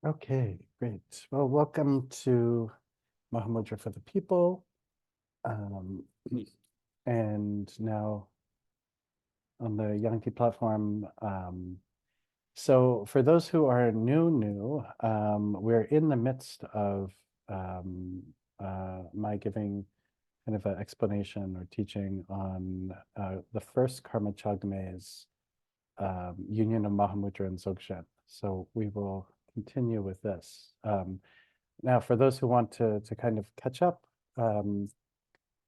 Okay, great. Well, welcome to Mahamudra for the People. And now on the Yangti platform. So for those who are new, we're in the midst of my giving kind of an explanation or teaching on the first Karma Chagme's union of Mahamudra and Dzogchen. So we will continue with this. Now, for those who want to kind of catch up,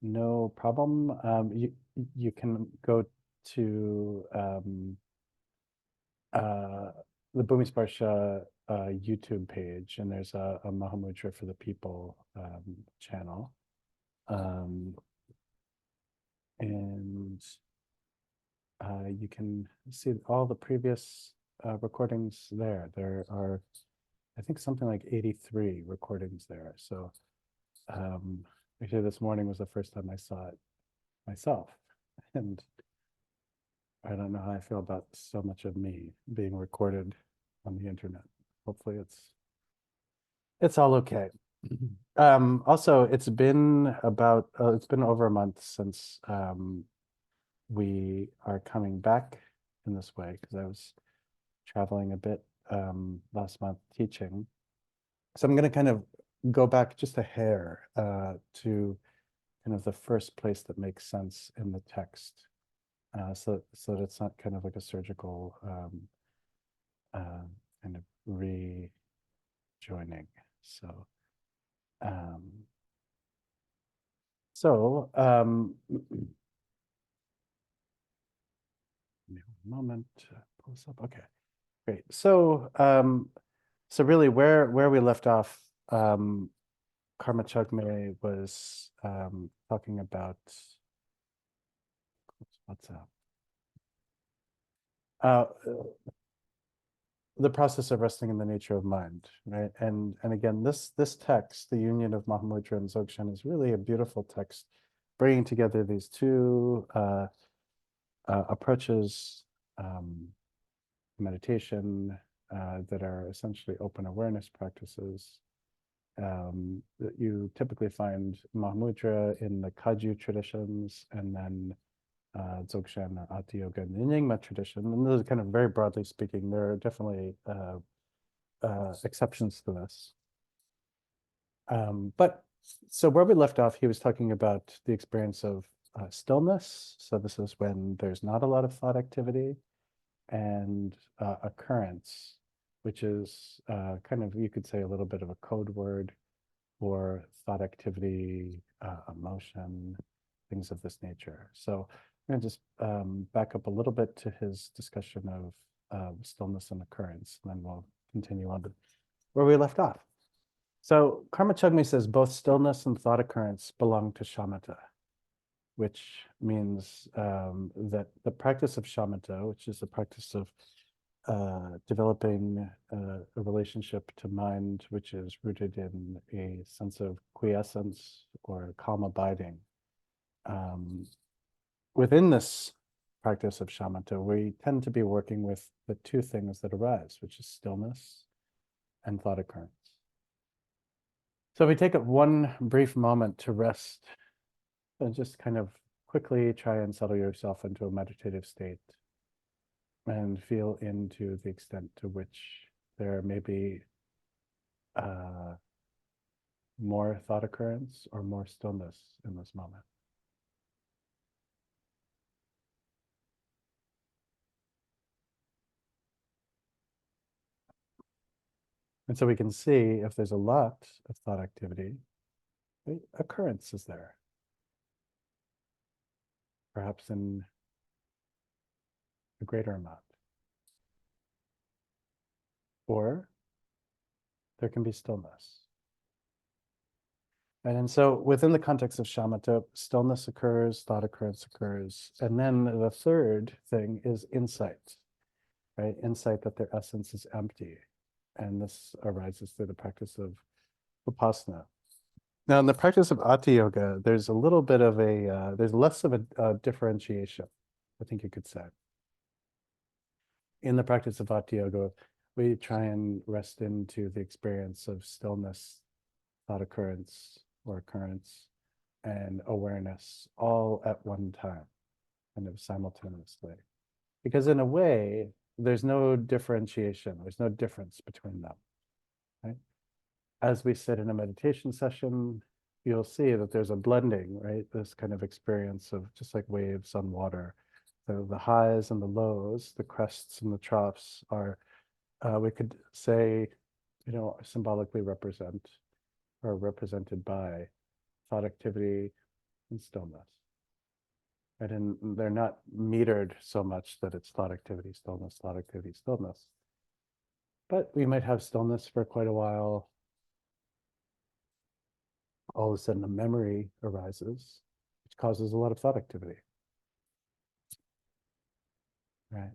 no problem. You can go to the Bhumisparsha YouTube page, and there's a Mahamudra for the People channel. And you can see all the previous recordings there. There are, I think, something like 83 recordings there. So actually this morning was the first time I saw it myself. And I don't know how I feel about so much of me being recorded on the internet. Hopefully it's all okay. Also, it's been over a month since we are coming back in this way, because I was traveling a bit last month teaching. So I'm going to kind of go back just a hair to kind of the first place that makes sense in the text, so that it's not kind of like a surgical kind of rejoining. So moment to pull this up. Okay, great. So so really where we left off, Karma Chagme was talking about what's up. The process of resting in the nature of mind, right? And again, this text, the union of Mahamudra and Dzogchen, is really a beautiful text, bringing together these two approaches, meditation, that are essentially open awareness practices. That you typically find Mahamudra in the Kagyu traditions, and then Dzogchen, Ati Yoga, and the Nyingma tradition. And those are kind of very broadly speaking. There are definitely exceptions to this. But so where we left off, he was talking about the experience of stillness. So this is when there's not a lot of thought activity, and occurrence, which is kind of, you could say, a little bit of a code word for thought activity, emotion, things of this nature. So I'm going to just back up a little bit to his discussion of stillness and occurrence, and then we'll continue on to where we left off. So Karma Chagme says both stillness and thought occurrence belong to shamatha, which means that the practice of shamatha, which is the practice of developing a relationship to mind which is rooted in a sense of quiescence or calm abiding. Within this practice of shamatha, we tend to be working with the two things that arise, which is stillness and thought occurrence. So if we take one brief moment to rest, and just kind of quickly try and settle yourself into a meditative state and feel into the extent to which there may be more thought occurrence or more stillness in this moment. And so we can see if there's a lot of thought activity, the occurrence is there. Perhaps in a greater amount. Or there can be stillness. And so within the context of shamatha, stillness occurs, thought occurrence occurs. And then the third thing is insight, right? Insight that their essence is empty. And this arises through the practice of vipassana. Now, in the practice of Ati Yoga, there's a little bit of there's less of a differentiation, I think you could say. In the practice of Ati Yoga, we try and rest into the experience of stillness, thought occurrence or occurrence, and awareness all at one time, kind of simultaneously. Because in a way, there's no differentiation, there's no difference between them, right? As we sit in a meditation session, you'll see that there's a blending, right? This kind of experience of just like waves on water. The highs and the lows, the crests and the troughs are, we could say, symbolically represent or represented by thought activity and stillness. Right? And they're not metered so much that it's thought activity, stillness, thought activity, stillness. But we might have stillness for quite a while. All of a sudden a memory arises, which causes a lot of thought activity. Right?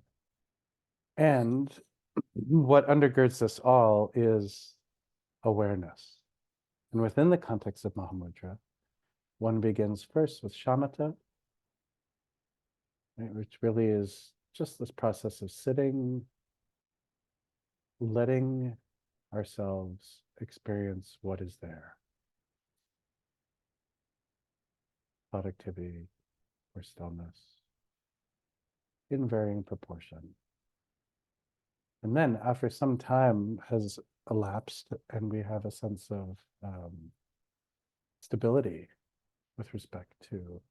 And what undergirds this all is awareness. And within the context of Mahamudra, one begins first with shamatha, right, which really is just this process of sitting, letting ourselves experience what is there. Thought activity or stillness in varying proportion. And then after some time has elapsed and we have a sense of stability with respect to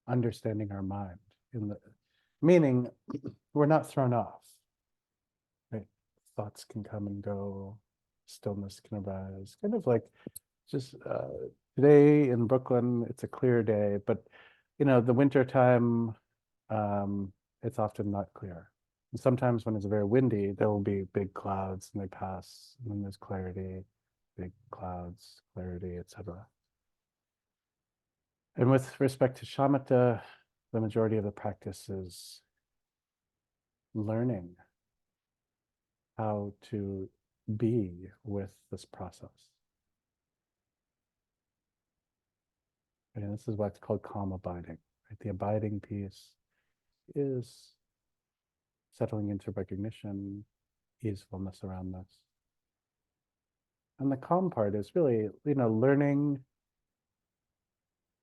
understanding our mind, meaning we're not thrown off. Right? Thoughts can come and go, stillness can arise, kind of like just today in Brooklyn, it's a clear day, but the winter time, it's often not clear. And sometimes when it's very windy, there will be big clouds and they pass, and then there's clarity, big clouds, clarity, etc. And with respect to shamatha, the majority of the practice is learning how to be with this process. And this is what's called calm abiding. Right? The abiding piece is settling into recognition, easefulness around this. And the calm part is really, learning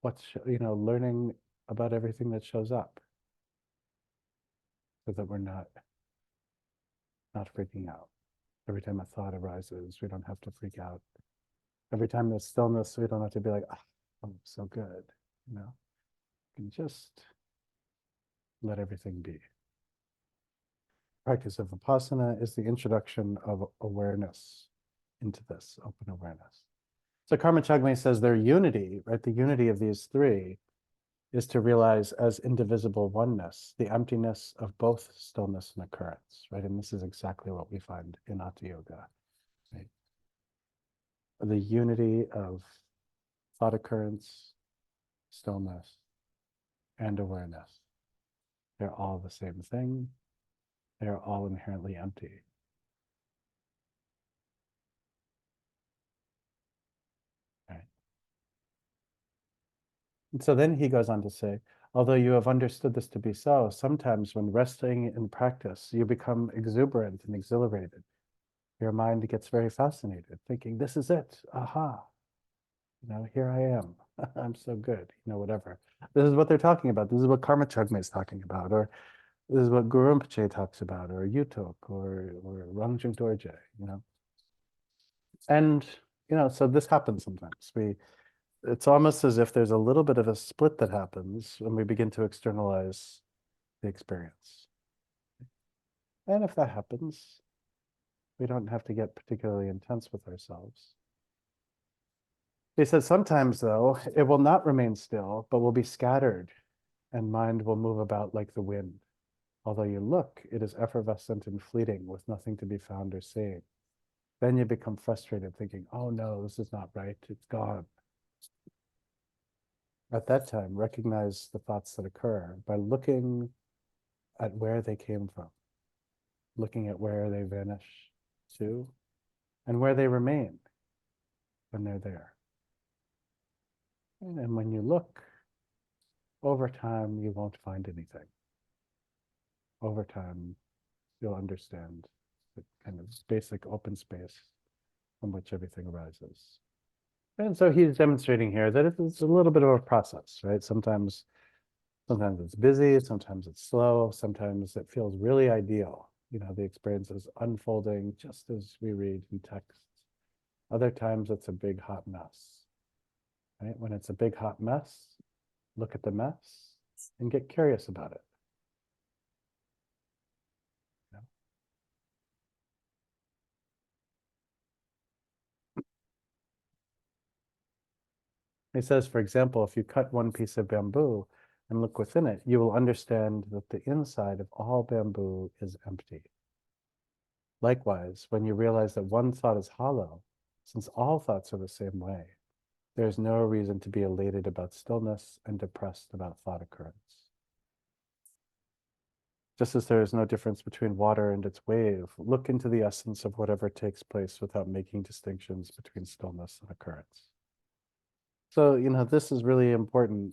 learning about everything that shows up, so that we're not freaking out. Every time a thought arises, we don't have to freak out. Every time there's stillness, we don't have to be like, oh, so good, We can just let everything be. Practice of Vipassana is the introduction of awareness into this, open awareness. So Karma Chagme says their unity, right? The unity of these three is to realize as indivisible oneness, the emptiness of both stillness and occurrence, right? And this is exactly what we find in Hatha Yoga, right? The unity of thought occurrence, stillness, and awareness. They're all the same thing. They're all inherently empty. Right? And so then he goes on to say, although you have understood this to be so, sometimes when resting in practice, you become exuberant and exhilarated. Your mind gets very fascinated, thinking, this is it, aha. Here I am. I'm so good, whatever. This is what they're talking about. This is what Karma Chagme is talking about, or this is what Guru Rinpoche talks about, or Yutok, or Rangjung Dorje, And, so this happens sometimes. It's almost as if there's a little bit of a split that happens when we begin to externalize the experience. And if that happens, we don't have to get particularly intense with ourselves. He says sometimes, though, it will not remain still, but will be scattered, and mind will move about like the wind. Although you look, it is effervescent and fleeting, with nothing to be found or seen. Then you become frustrated, thinking, oh no, this is not right, it's gone. At that time, recognize the thoughts that occur by looking at where they came from, looking at where they vanish to, and where they remain when they're there. And when you look, over time, you won't find anything. Over time, you'll understand the kind of basic open space from which everything arises. And so he's demonstrating here that it's a little bit of a process, right? Sometimes it's busy, sometimes it's slow, sometimes it feels really ideal. The experience is unfolding just as we read in texts. Other times it's a big hot mess, right? When it's a big hot mess, look at the mess and get curious about it. He says, for example, if you cut one piece of bamboo and look within it, you will understand that the inside of all bamboo is empty. Likewise, when you realize that one thought is hollow, since all thoughts are the same way, there is no reason to be elated about stillness and depressed about thought occurrence. Just as there is no difference between water and its wave, look into the essence of whatever takes place without making distinctions between stillness and occurrence. So, this is really important.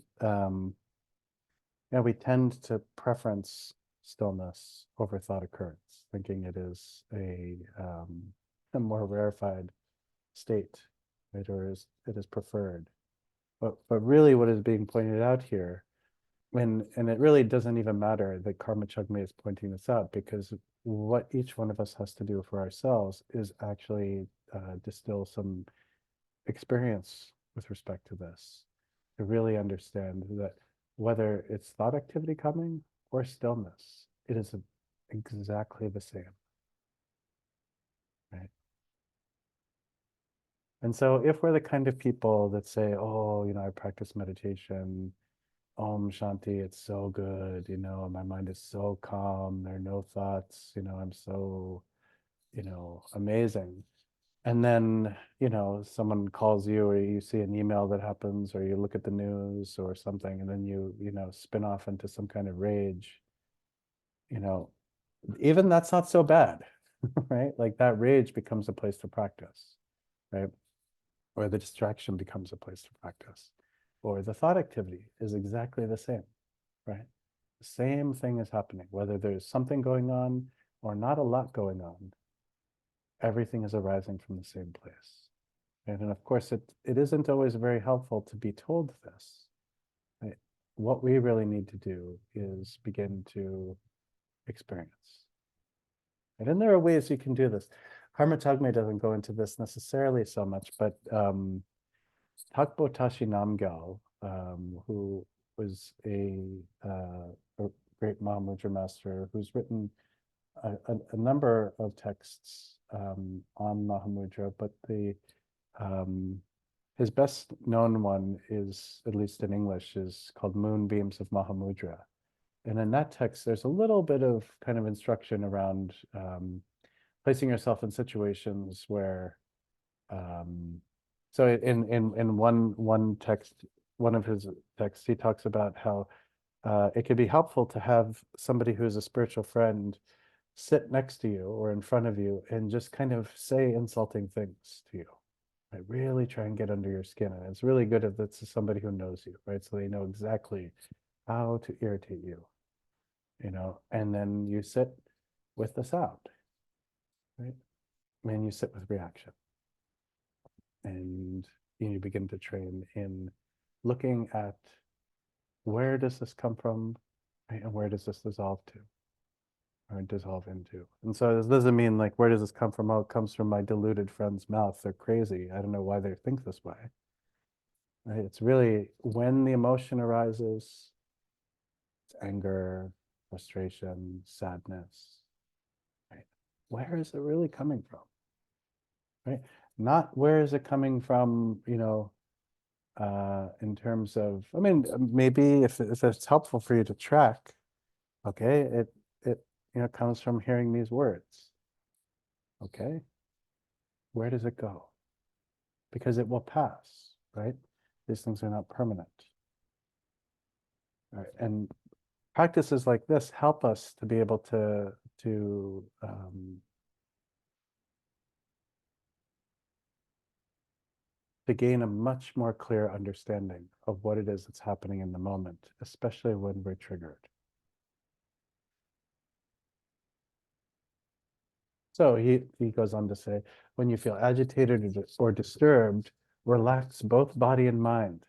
We tend to preference stillness over thought occurrence, thinking it is a more rarefied state, right? Or it is preferred. But really what is being pointed out here, and it really doesn't even matter that Karma Chugme is pointing this out, because what each one of us has to do for ourselves is actually distill some experience with respect to this, to really understand that whether it's thought activity coming or stillness, it is exactly the same, right? And so if we're the kind of people that say, oh, I practice meditation, Om Shanti, it's so good, my mind is so calm, there are no thoughts, I'm so, amazing. And then, someone calls you, or you see an email that happens, or you look at the news or something, and then you spin off into some kind of rage. Even that's not so bad, right? Like that rage becomes a place to practice, right? Or the distraction becomes a place to practice. Or the thought activity is exactly the same, right? The same thing is happening, whether there's something going on or not a lot going on. Everything is arising from the same place. And of course, it isn't always very helpful to be told this. Right? What we really need to do is begin to experience. And then there are ways you can do this. Karma Chugme doesn't go into this necessarily so much, but Thakpo Tashi Namgyal, who was a great Mahamudra master who's written a number of texts on Mahamudra, but his best known one is, at least in English, is called Moonbeams of Mahamudra. And in that text, there's a little bit of kind of instruction around placing yourself in situations where, so in one text, one of his texts, he talks about how it could be helpful to have somebody who's a spiritual friend sit next to you or in front of you and just kind of say insulting things to you. Right? Really try and get under your skin. And it's really good if it's somebody who knows you, right? So they know exactly how to irritate you, and then you sit with the sound, right? And you sit with reaction. And you begin to train in looking at where does this come from, right? And where does this dissolve to? Or dissolve into. And so this doesn't mean like, where does this come from? Oh, it comes from my deluded friend's mouth. They're crazy. I don't know why they think this way. Right? It's really when the emotion arises, it's anger, frustration, sadness. Right? Where is it really coming from? Right? Not where is it coming from, in terms of, I mean, maybe if it's helpful for you to track, okay, it comes from hearing these words. Okay, where does it go? Because it will pass, right? These things are not permanent. Right? And practices like this help us to be able to gain a much more clear understanding of what it is that's happening in the moment, especially when we're triggered. So he goes on to say, when you feel agitated or disturbed, relax both body and mind.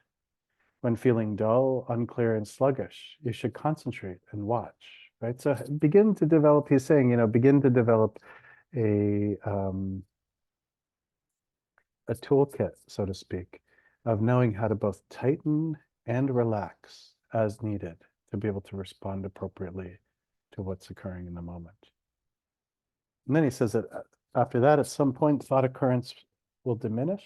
When feeling dull, unclear, and sluggish, you should concentrate and watch, right? So begin to develop, he's saying, begin to develop a toolkit, so to speak, of knowing how to both tighten and relax as needed to be able to respond appropriately to what's occurring in the moment. And then he says that after that, at some point, thought occurrence will diminish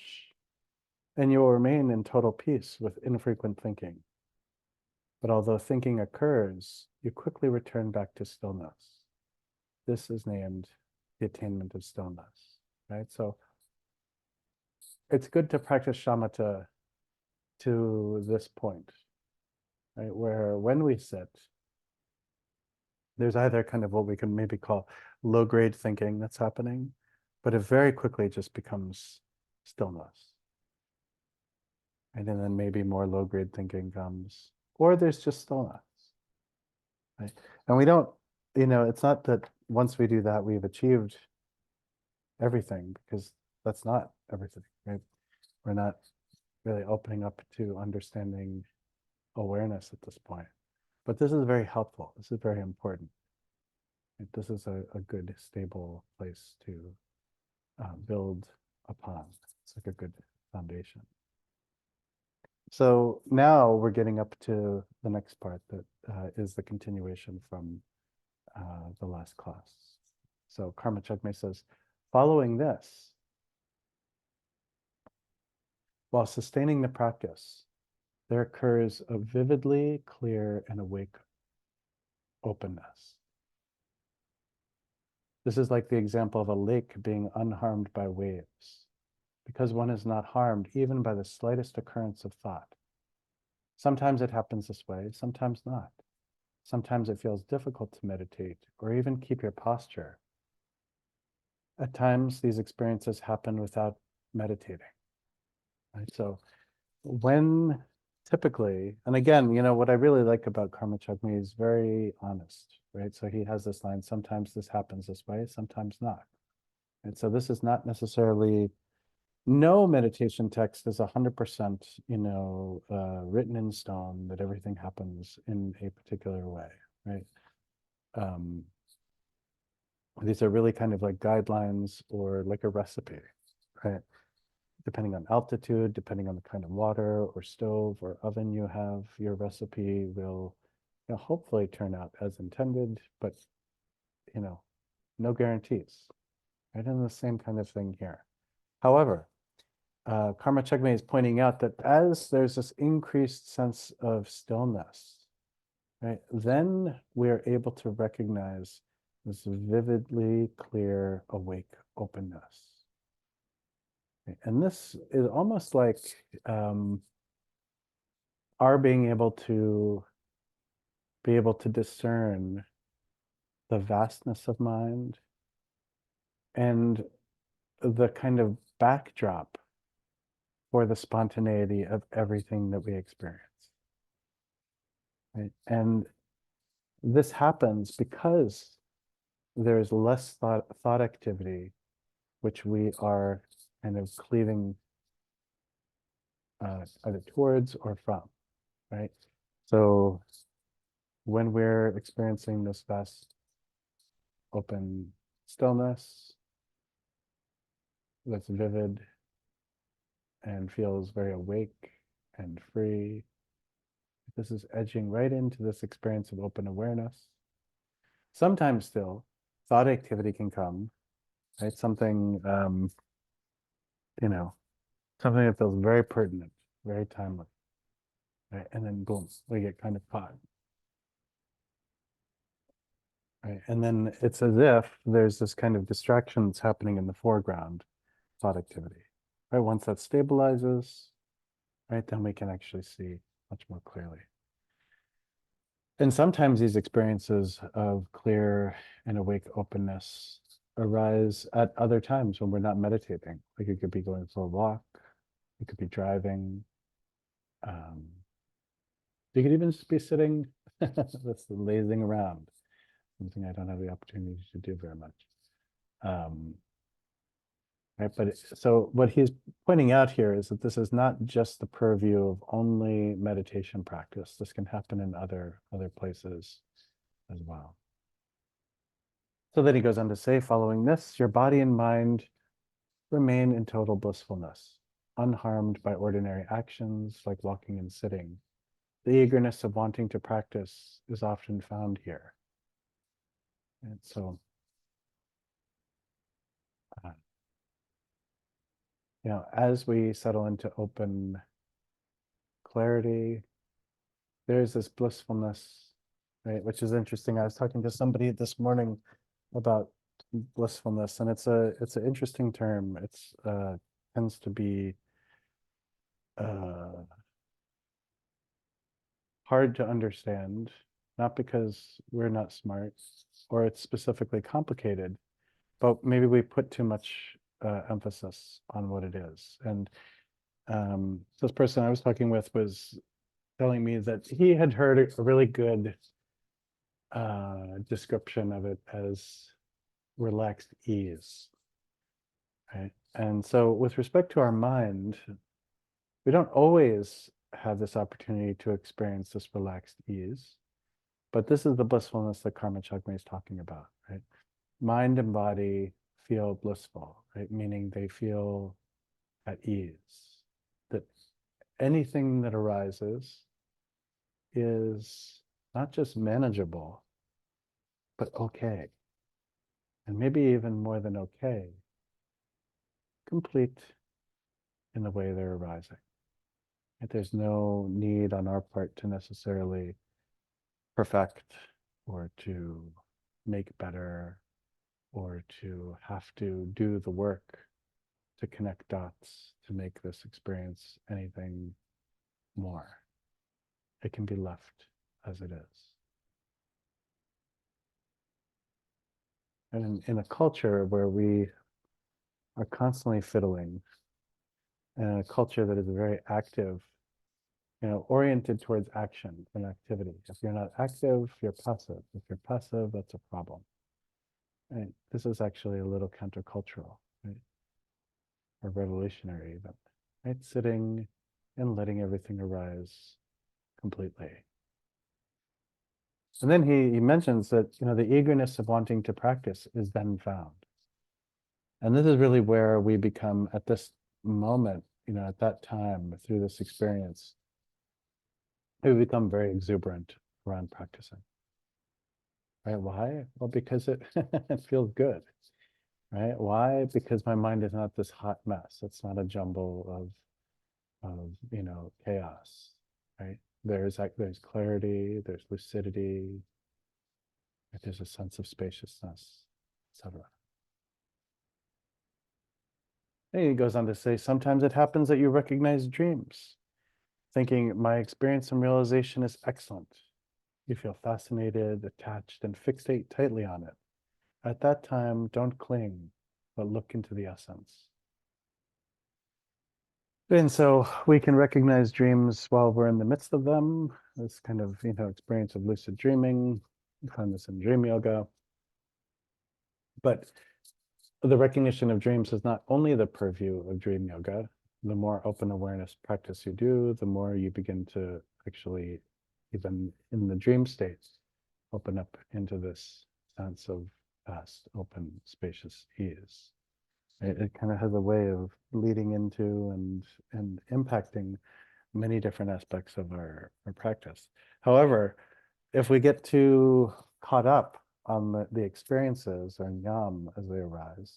and you will remain in total peace with infrequent thinking. But although thinking occurs, you quickly return back to stillness. This is named the attainment of stillness, right? So it's good to practice shamatha to this point, right? Where when we sit, there's either kind of what we can maybe call low-grade thinking that's happening, but it very quickly just becomes stillness. And then maybe more low-grade thinking comes, or there's just stillness, right? And we don't, it's not that once we do that, we've achieved everything, because that's not everything, right? We're not really opening up to understanding awareness at this point. But this is very helpful. This is very important. This is a good, stable place to build upon. It's like a good foundation. So now we're getting up to the next part that is the continuation from the last class. So Karma Chakme says, following this, while sustaining the practice, there occurs a vividly clear and awake openness. This is like the example of a lake being unharmed by waves, because one is not harmed even by the slightest occurrence of thought. Sometimes it happens this way, sometimes not. Sometimes it feels difficult to meditate or even keep your posture. At times, these experiences happen without meditating. Right? So when typically, and again, what I really like about Karma Chakme is very honest, right? So he has this line, sometimes this happens this way, sometimes not. And so this is not necessarily, no meditation text is 100%, written in stone that everything happens in a particular way, right? These are really kind of like guidelines or like a recipe, right? Depending on altitude, depending on the kind of water or stove or oven you have, your recipe will hopefully turn out as intended, but no guarantees, right? And the same kind of thing here. However, Karma Chakme is pointing out that as there's this increased sense of stillness, right, then we're able to recognize this vividly clear, awake openness. And this is almost like our being able to discern the vastness of mind and the kind of backdrop for the spontaneity of everything that we experience. Right? And this happens because there's less thought activity, which we are kind of cleaving either towards or from, right? So when we're experiencing this vast open stillness that's vivid and feels very awake and free, this is edging right into this experience of open awareness. Sometimes still, thought activity can come, right? Something, something that feels very pertinent, very timely, right? And then boom, we get kind of caught. Right? And then it's as if there's this kind of distraction that's happening in the foreground, thought activity. Right? Once that stabilizes, right, then we can actually see much more clearly. And sometimes these experiences of clear and awake openness arise at other times when we're not meditating. Like you could be going for a walk, you could be driving, you could even just be sitting, that's lazing around, something I don't have the opportunity to do very much. Right, but so what he's pointing out here is that this is not just the purview of only meditation practice. This can happen in other places as well. So then he goes on to say, following this, your body and mind remain in total blissfulness, unharmed by ordinary actions like walking and sitting. The eagerness of wanting to practice is often found here. And so, as we settle into open clarity, there's this blissfulness, right? Which is interesting. I was talking to somebody this morning about blissfulness, and it's an interesting term. It's tends to be hard to understand, not because we're not smart or it's specifically complicated, but maybe we put too much emphasis on what it is. And this person I was talking with was telling me that he had heard a really good description of it as relaxed ease, right? And so with respect to our mind, we don't always have this opportunity to experience this relaxed ease, but this is the blissfulness that Karma Chakma is talking about, right? Mind and body feel blissful, right? Meaning they feel at ease, that anything that arises is not just manageable, but okay. And maybe even more than okay, complete in the way they're arising. Right? There's no need on our part to necessarily perfect or to make better or to have to do the work to connect dots to make this experience anything more. It can be left as it is. And in a culture where we are constantly fiddling, and a culture that is very active, oriented towards action and activity. If you're not active, you're passive. If you're passive, that's a problem. Right? This is actually a little countercultural, right? Or revolutionary even, right? Sitting and letting everything arise completely. And then he mentions that, the eagerness of wanting to practice is then found. And this is really where we become at this moment, at that time through this experience, we become very exuberant around practicing. Right? Why? Well, because it feels good. Right? Why? Because my mind is not this hot mess. It's not a jumble of chaos. Right? There's clarity, there's lucidity, there's a sense of spaciousness, etc. And he goes on to say, sometimes it happens that you recognize dreams, thinking my experience and realization is excellent. You feel fascinated, attached, and fixate tightly on it. At that time, don't cling, but look into the essence. And so we can recognize dreams while we're in the midst of them. This kind of, experience of lucid dreaming. You find this in dream yoga. But the recognition of dreams is not only the purview of dream yoga. The more open awareness practice you do, the more you begin to actually, even in the dream states, open up into this sense of vast, open, spacious ease. It kind of has a way of leading into and impacting many different aspects of our practice. However, if we get too caught up on the experiences or nyam as they arise,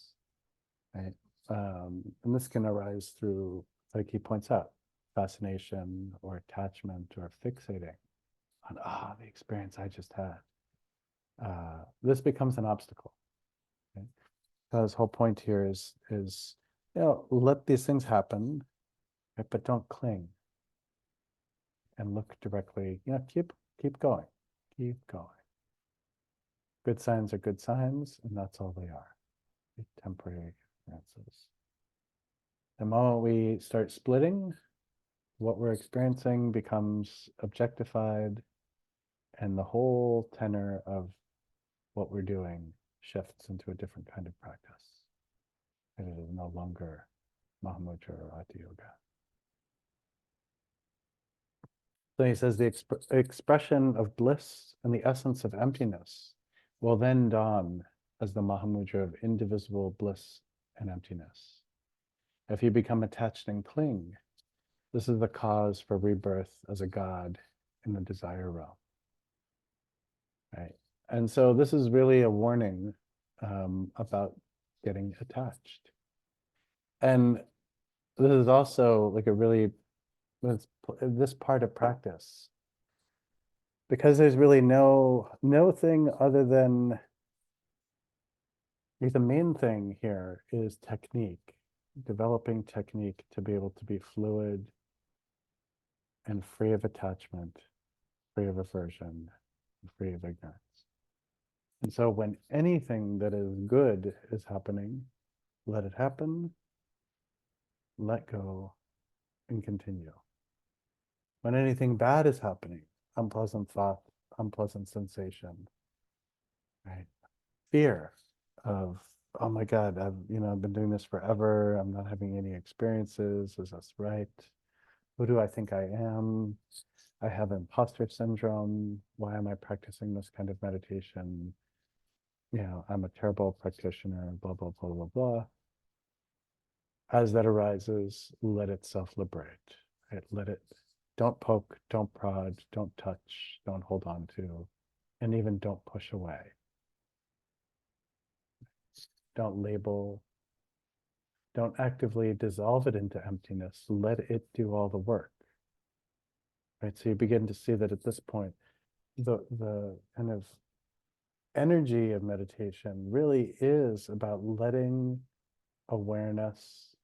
right? And this can arise through, like he points out, fascination or attachment or fixating on, the experience I just had. This becomes an obstacle. Okay? So his whole point here is let these things happen, right? But don't cling. And look directly, keep going. Keep going. Good signs are good signs, and that's all they are. Temporary experiences. The moment we start splitting, what we're experiencing becomes objectified, and the whole tenor of what we're doing shifts into a different kind of practice. And it is no longer Mahamudra or Hatha Yoga. So he says the expression of bliss and the essence of emptiness will then dawn as the Mahamudra of indivisible bliss and emptiness. If you become attached and cling, this is the cause for rebirth as a god in the desire realm. Right? And so this is really a warning about getting attached. And this is also like a really, this part of practice, because there's really no thing other than, the main thing here is technique, developing technique to be able to be fluid and free of attachment, free of aversion, and free of ignorance. And so when anything that is good is happening, let it happen, let go, and continue. When anything bad is happening, unpleasant thought, unpleasant sensation, right? Fear of, oh my God, I've been doing this forever. I'm not having any experiences. Is this right? Who do I think I am? I have imposter syndrome. Why am I practicing this kind of meditation? I'm a terrible practitioner, blah, blah, blah, blah, blah. As that arises, let it self-liberate. Right? Let it, don't poke, don't prod, don't touch, don't hold on to, and even don't push away. Don't label, don't actively dissolve it into emptiness. Let it do all the work. Right? So you begin to see that at this point, the kind of energy of meditation really is about letting awareness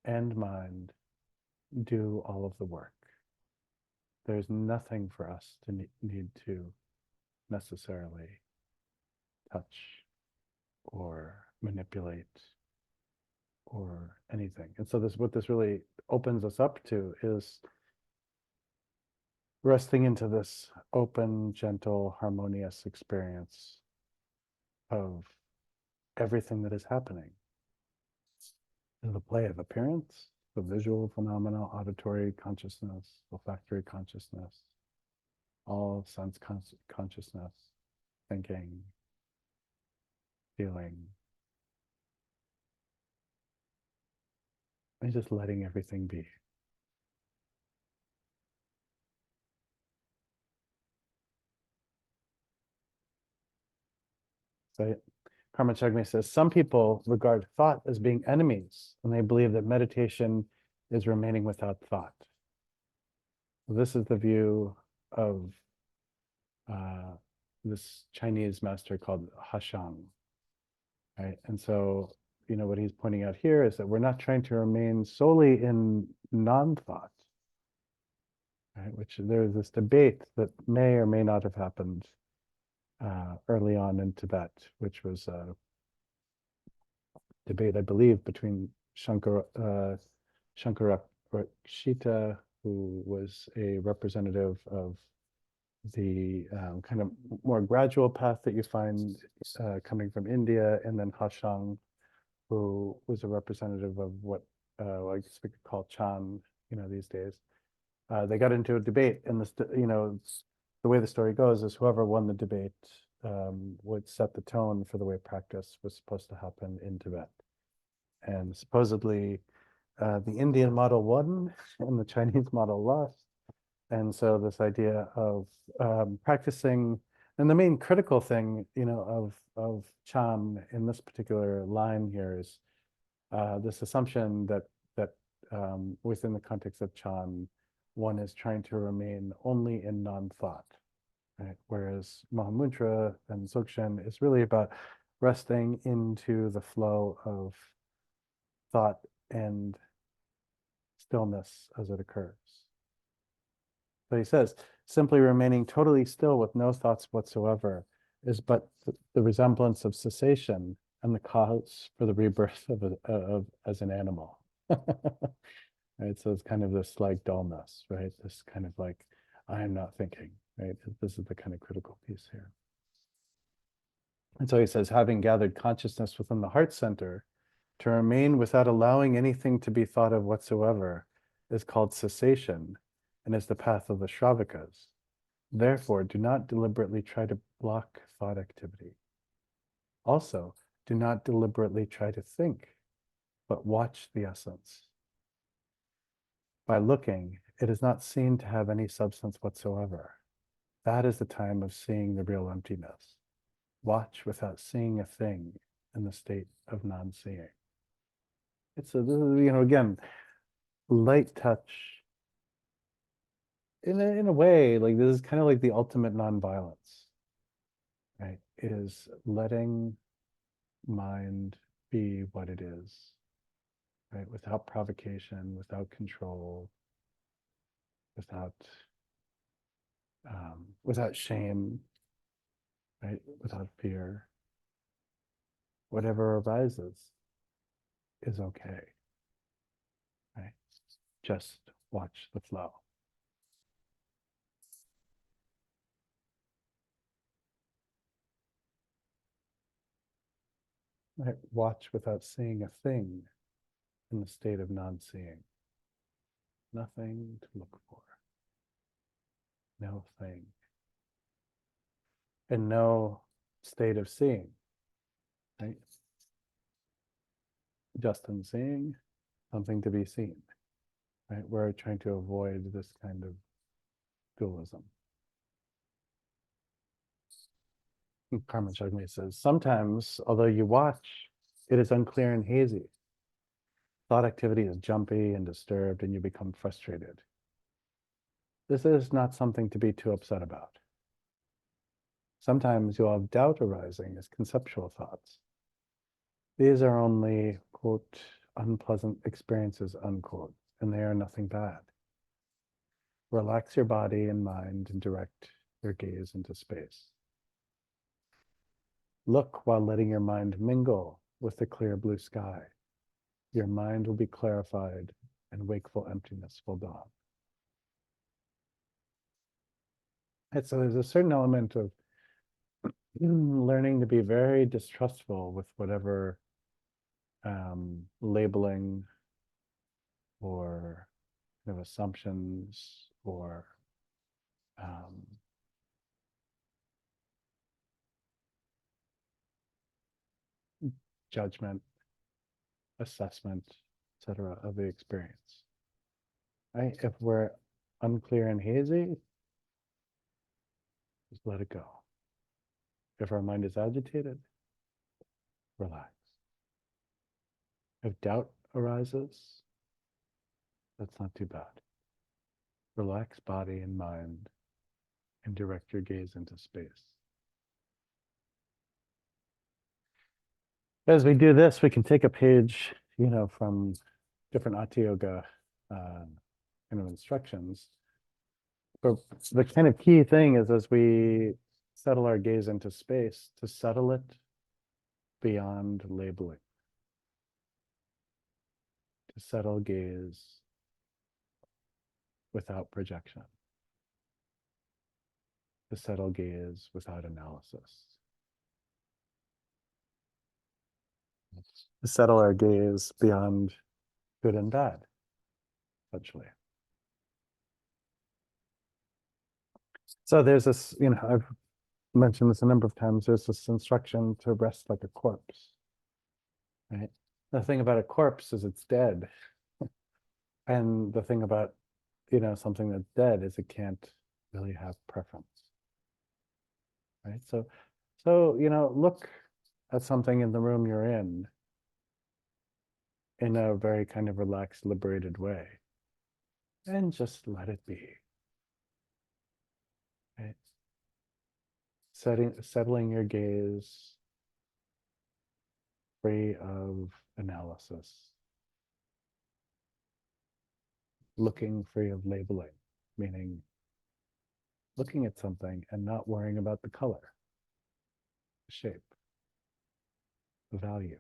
and mind do all of the work. There's nothing for us to need to necessarily touch or manipulate or anything. And so what this really opens us up to is resting into this open, gentle, harmonious experience of everything that is happening. In the play of appearance, the visual phenomena, auditory consciousness, olfactory consciousness, all sense consciousness, thinking, feeling, and just letting everything be. So Karma Chagni says, some people regard thought as being enemies, and they believe that meditation is remaining without thought. This is the view of this Chinese master called Hashang, right? And so, what he's pointing out here is that we're not trying to remain solely in non-thought, right? Which there's this debate that may or may not have happened early on in Tibet, which was a debate, I believe, between Shankarakshita, who was a representative of the kind of more gradual path that you find coming from India, and then Hashang, who was a representative of what I guess we could call Chan, these days. They got into a debate, and the way the story goes is whoever won the debate would set the tone for the way practice was supposed to happen in Tibet. And supposedly the Indian model won and the Chinese model lost. And so this idea of practicing, and the main critical thing, of Chan in this particular line here is this assumption that within the context of Chan, one is trying to remain only in non-thought, right? Whereas Mahamudra and Dzogchen is really about resting into the flow of thought and stillness as it occurs. So he says, simply remaining totally still with no thoughts whatsoever is but the resemblance of cessation and the cause for the rebirth of as an animal. Right? So it's kind of this like dullness, right? This kind of like, I am not thinking, right? This is the kind of critical piece here. And so he says, having gathered consciousness within the heart center, to remain without allowing anything to be thought of whatsoever is called cessation and is the path of the Shravakas. Therefore, do not deliberately try to block thought activity. Also, do not deliberately try to think, but watch the essence. By looking, it is not seen to have any substance whatsoever. That is the time of seeing the real emptiness. Watch without seeing a thing in the state of non-seeing. It's a, again, light touch. In a way, like this is kind of like the ultimate nonviolence, right? It is letting mind be what it is, right? Without provocation, without control, without shame, right? Without fear. Whatever arises is okay, right? Just watch the flow. Right? Watch without seeing a thing in the state of non-seeing. Nothing to look for. No thing. And no state of seeing, right? Just in seeing, something to be seen, right? We're trying to avoid this kind of dualism. Karma Chagmi says, sometimes, although you watch, it is unclear and hazy. Thought activity is jumpy and disturbed, and you become frustrated. This is not something to be too upset about. Sometimes you'll have doubt arising as conceptual thoughts. These are only, quote, unpleasant experiences, unquote, and they are nothing bad. Relax your body and mind and direct your gaze into space. Look while letting your mind mingle with the clear blue sky. Your mind will be clarified and wakeful emptiness will dawn. And so there's a certain element of learning to be very distrustful with whatever labeling or assumptions or judgment, assessment, etc. of the experience. Right? If we're unclear and hazy, just let it go. If our mind is agitated, relax. If doubt arises, that's not too bad. Relax body and mind and direct your gaze into space. As we do this, we can take a page, from different Hatha Yoga instructions. But the kind of key thing is as we settle our gaze into space, to settle it beyond labeling. To settle gaze without projection. To settle gaze without analysis. To settle our gaze beyond good and bad, essentially. So there's this, I've mentioned this a number of times, there's this instruction to rest like a corpse, right? The thing about a corpse is it's dead. And the thing about, something that's dead is it can't really have preference, right? So, look at something in the room you're in a very kind of relaxed, liberated way, and just let it be, right? Settling your gaze free of analysis, looking free of labeling, meaning looking at something and not worrying about the color, the shape, the value.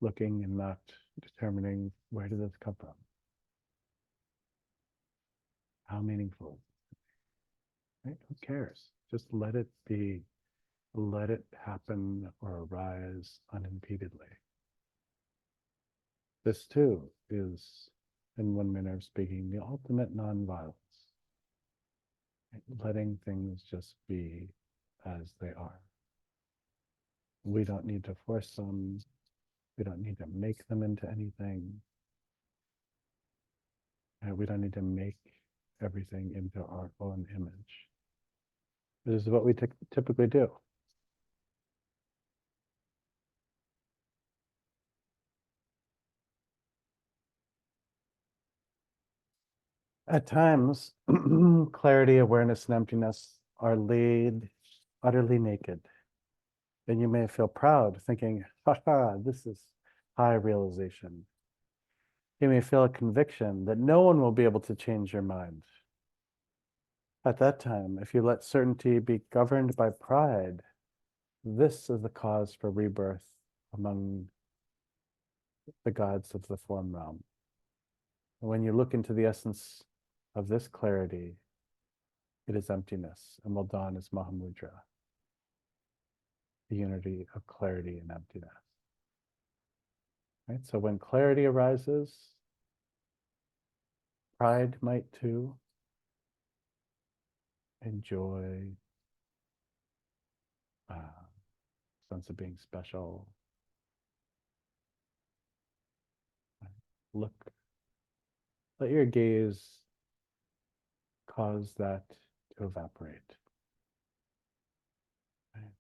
Looking and not determining where did this come from? How meaningful? right? Who cares? Just let it be, let it happen or arise unimpededly. This too is, in one manner of speaking, the ultimate nonviolence. Right? Letting things just be as they are. We don't need to force them. We don't need to make them into anything. And we don't need to make everything into our own image. This is what we typically do. At times, clarity, awareness, and emptiness are laid utterly naked. And you may feel proud, thinking, haha, this is high realization. You may feel a conviction that no one will be able to change your mind. At that time, if you let certainty be governed by pride, this is the cause for rebirth among the gods of the form realm. And when you look into the essence of this clarity, it is emptiness and will dawn as Mahamudra, the unity of clarity and emptiness. Right? So when clarity arises, pride might too, and joy, sense of being special. Right? Look, let your gaze cause that to evaporate. Right?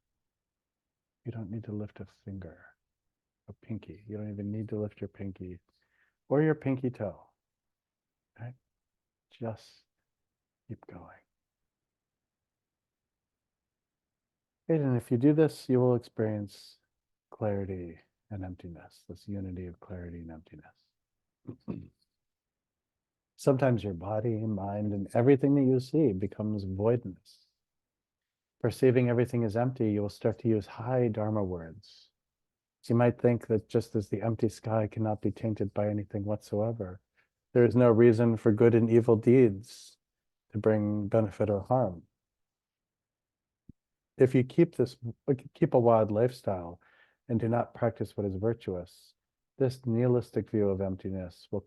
You don't need to lift a finger, a pinky. You don't even need to lift your pinky or your pinky toe. Right? Just keep going. And if you do this, you will experience clarity and emptiness, this unity of clarity and emptiness. Sometimes your body, mind, and everything that you see becomes voidness. Perceiving everything as empty, you will start to use high Dharma words. You might think that just as the empty sky cannot be tainted by anything whatsoever, there is no reason for good and evil deeds to bring benefit or harm. If you keep a wild lifestyle and do not practice what is virtuous, this nihilistic view of emptiness will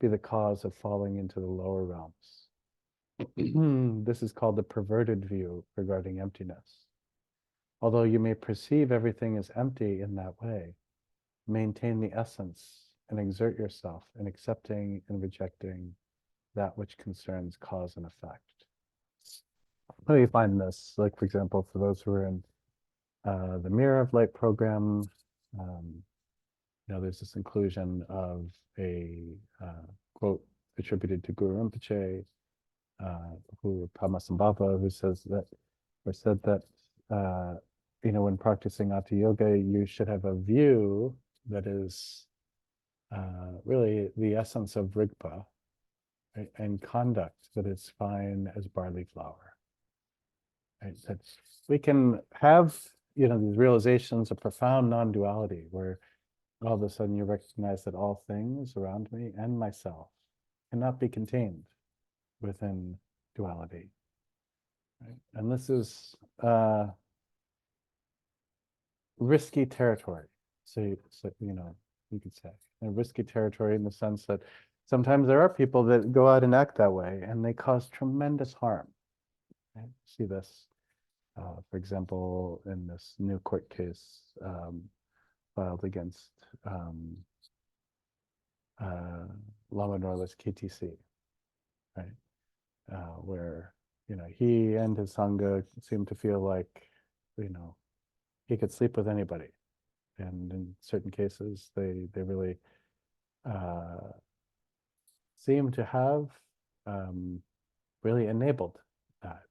be the cause of falling into the lower realms. This is called the perverted view regarding emptiness. Although you may perceive everything as empty in that way, maintain the essence and exert yourself in accepting and rejecting that which concerns cause and effect. How do you find this? Like, for example, for those who are in the Mirror of Light program, there's this inclusion of a quote attributed to Guru Rinpoche, who Padmasambhava, who says that, or said that, when practicing Hatha Yoga, you should have a view that is really the essence of Rigpa, right? And conduct that is fine as barley flour. Right? That we can have, these realizations of profound non-duality, where all of a sudden you recognize that all things around me and myself cannot be contained within duality. Right? And this is risky territory. So you could say, risky territory in the sense that sometimes there are people that go out and act that way, and they cause tremendous harm. Right? See this, for example, in this new court case filed against Lama Norla's KTC, right? Where he and his sangha seem to feel like he could sleep with anybody, and in certain cases they really seem to have really enabled that.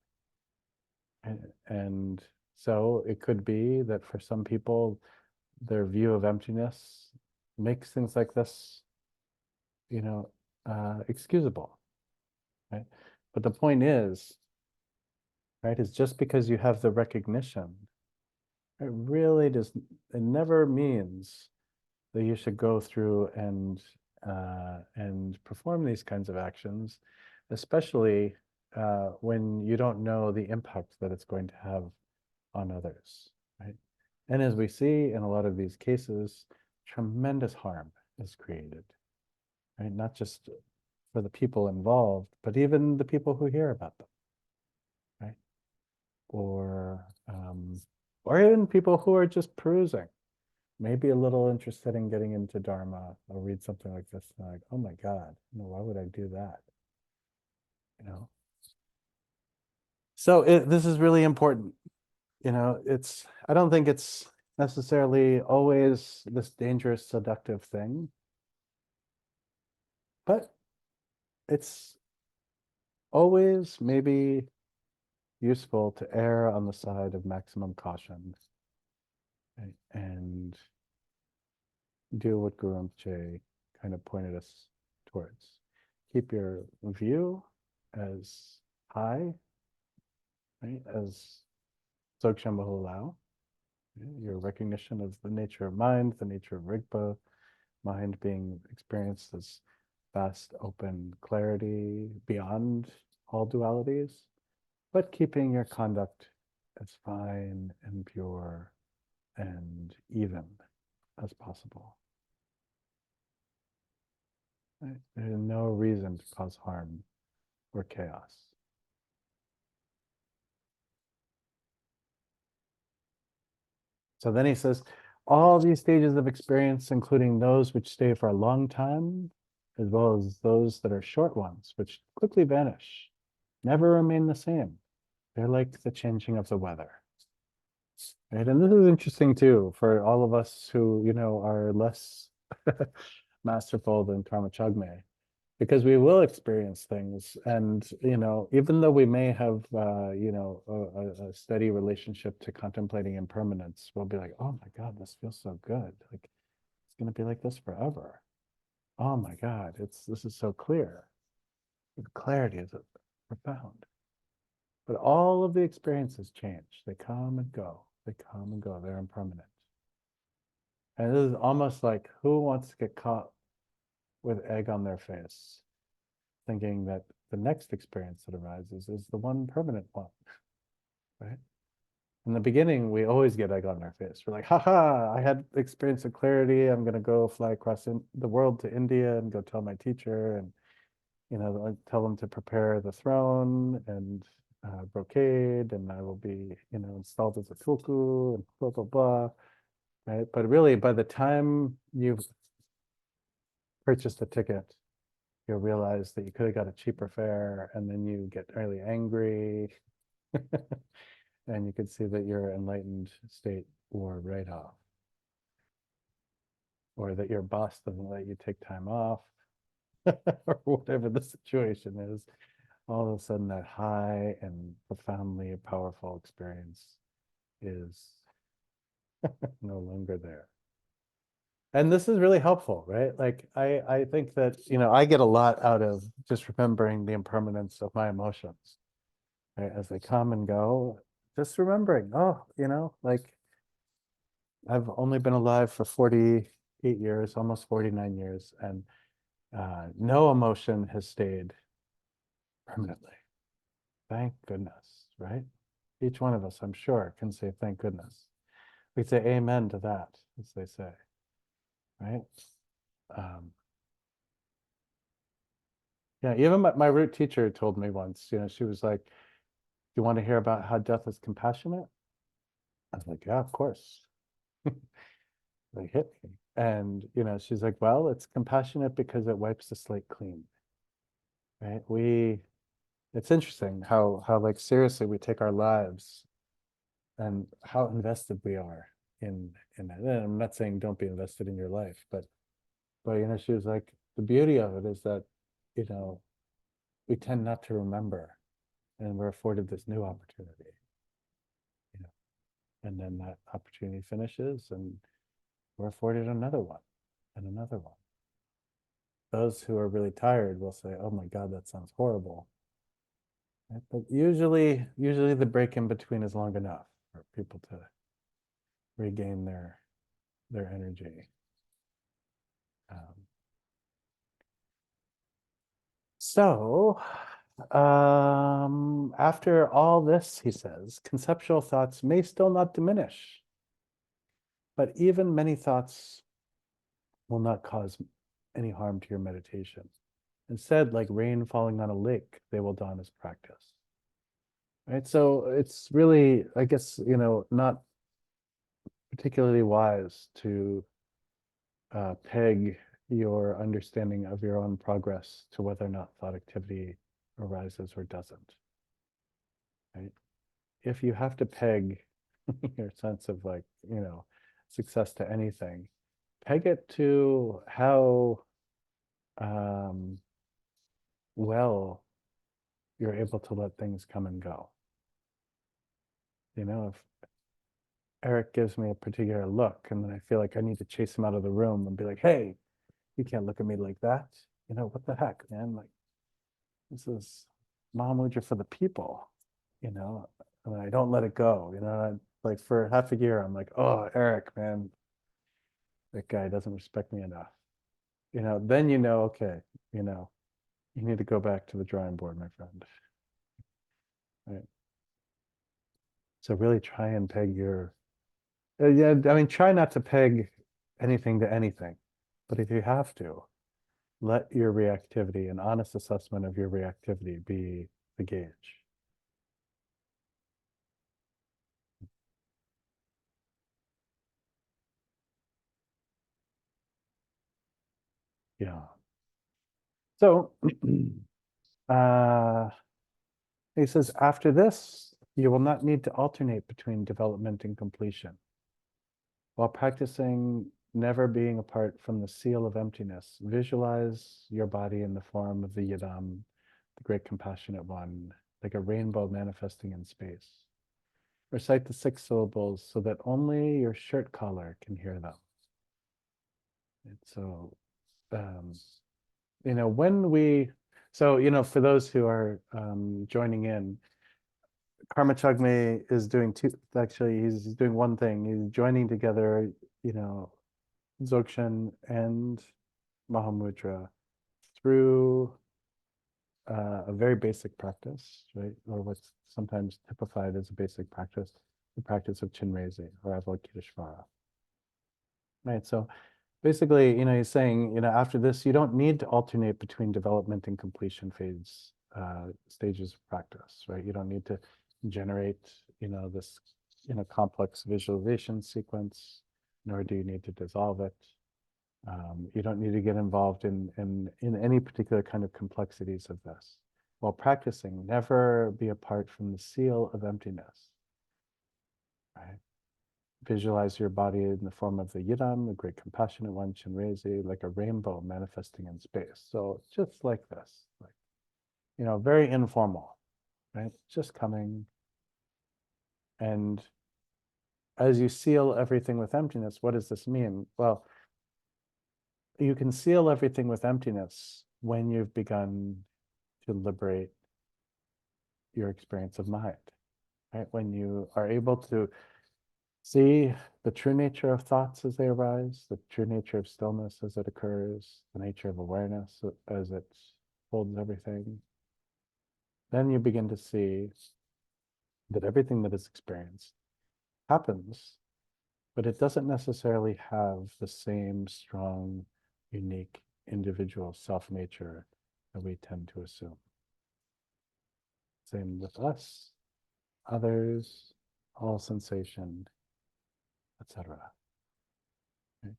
And so it could be that for some people, their view of emptiness makes things like this, excusable, right? But the point is, right, is just because you have the recognition, it never means that you should go through and perform these kinds of actions, especially when you don't know the impact that it's going to have on others, right? And as we see in a lot of these cases, tremendous harm is created, right? Not just for the people involved, but even the people who hear about them, right? Or even people who are just perusing, maybe a little interested in getting into Dharma, or read something like this, and like, oh my God, why would I do that? You know? So this is really important. I don't think it's necessarily always this dangerous, seductive thing, but it's always maybe useful to err on the side of maximum caution, right? And do what Guru Rinpoche kind of pointed us towards. Keep your view as high, right, as Dzogchen will allow. Your recognition of the nature of mind, the nature of Rigpa, mind being experienced as vast, open clarity beyond all dualities, but keeping your conduct as fine and pure and even as possible. Right? There's no reason to cause harm or chaos. So then he says, all these stages of experience, including those which stay for a long time, as well as those that are short ones, which quickly vanish, never remain the same. They're like the changing of the weather. Right? And this is interesting too, for all of us who, are less masterful than Karma Chagme, because we will experience things. And, even though we may have, a steady relationship to contemplating impermanence, we'll be like, oh my God, this feels so good. Like, it's going to be like this forever. Oh my God, this is so clear. The clarity is profound. But all of the experiences change. They come and go. They come and go. They're impermanent. And this is almost like, who wants to get caught with egg on their face, thinking that the next experience that arises is the one permanent one, right? In the beginning, we always get egg on our face. We're like, haha, I had experience of clarity. I'm going to go fly across the world to India and go tell my teacher and, tell them to prepare the throne and brocade, and I will be, installed as a tulku and blah, blah, blah, right? But really, by the time you've purchased a ticket, you'll realize that you could have got a cheaper fare, and then you get really angry. And you can see that your enlightened state wore right off. Or that your boss doesn't let you take time off, or whatever the situation is. All of a sudden, that high and profoundly powerful experience is no longer there. And this is really helpful, right? Like, I think that, I get a lot out of just remembering the impermanence of my emotions, right? As they come and go, just remembering, like, I've only been alive for 48 years, almost 49 years, and no emotion has stayed permanently. Thank goodness, right? Each one of us, I'm sure, can say thank goodness. We say amen to that, as they say, right? Yeah, even my root teacher told me once, she was like, you want to hear about how death is compassionate? I was like, yeah, of course. They hit me. And, she's like, well, it's compassionate because it wipes the slate clean, right? It's interesting how like seriously we take our lives and how invested we are in it. And I'm not saying don't be invested in your life, but she was like, the beauty of it is that, we tend not to remember, and we're afforded this new opportunity, and then that opportunity finishes and we're afforded another one and another one. Those who are really tired will say, oh my God, that sounds horrible. Right? But usually the break in between is long enough for people to regain their energy. So After all this, he says, conceptual thoughts may still not diminish, but even many thoughts will not cause any harm to your meditation. Instead, like rain falling on a lake, they will dawn as practice. Right? So it's really, I guess, not particularly wise to peg your understanding of your own progress to whether or not thought activity arises or doesn't. Right? If you have to peg your sense of success to anything, peg it to how well you're able to let things come and go. If Eric gives me a particular look and then I feel like I need to chase him out of the room and be like, hey, you can't look at me like that. What the heck, man? Like, this is Mahamudra for the people, and I don't let it go. Like for half a year, I'm like, oh, Eric, man, that guy doesn't respect me enough. Then okay, you need to go back to the drawing board, my friend. Right. So really try and peg your, yeah, I mean, try not to peg anything to anything, but if you have to, let your reactivity, an honest assessment of your reactivity be the gauge. Yeah. So he says, after this, you will not need to alternate between development and completion. While practicing never being apart from the seal of emptiness, visualize your body in the form of the Yidam, the great compassionate one, like a rainbow manifesting in space. Recite the 6 syllables so that only your shirt collar can hear them. And so, for those who are joining in, Karma Chagme is doing actually, he's doing one thing. He's joining together, Dzogchen and Mahamudra through a very basic practice, right? Or what's sometimes typified as a basic practice, the practice of Chinrezi or Avalokiteshvara. Right. So basically, he's saying, after this, you don't need to alternate between development and completion phase stages of practice, right? You don't need to generate, this, complex visualization sequence, nor do you need to dissolve it. You don't need to get involved in any particular kind of complexities of this. While practicing, never be apart from the seal of emptiness, right? Visualize your body in the form of the Yidam, the great compassionate one, Chinrezi, like a rainbow manifesting in space. So just like this, very informal, right? Just coming. And as you seal everything with emptiness, what does this mean? Well, you can seal everything with emptiness when you've begun to liberate your experience of mind, right? When you are able to see the true nature of thoughts as they arise, the true nature of stillness as it occurs, the nature of awareness as it holds everything, then you begin to see that everything that is experienced happens, but it doesn't necessarily have the same strong, unique, individual self-nature that we tend to assume. Same with us, others, all sensation, etc. Okay.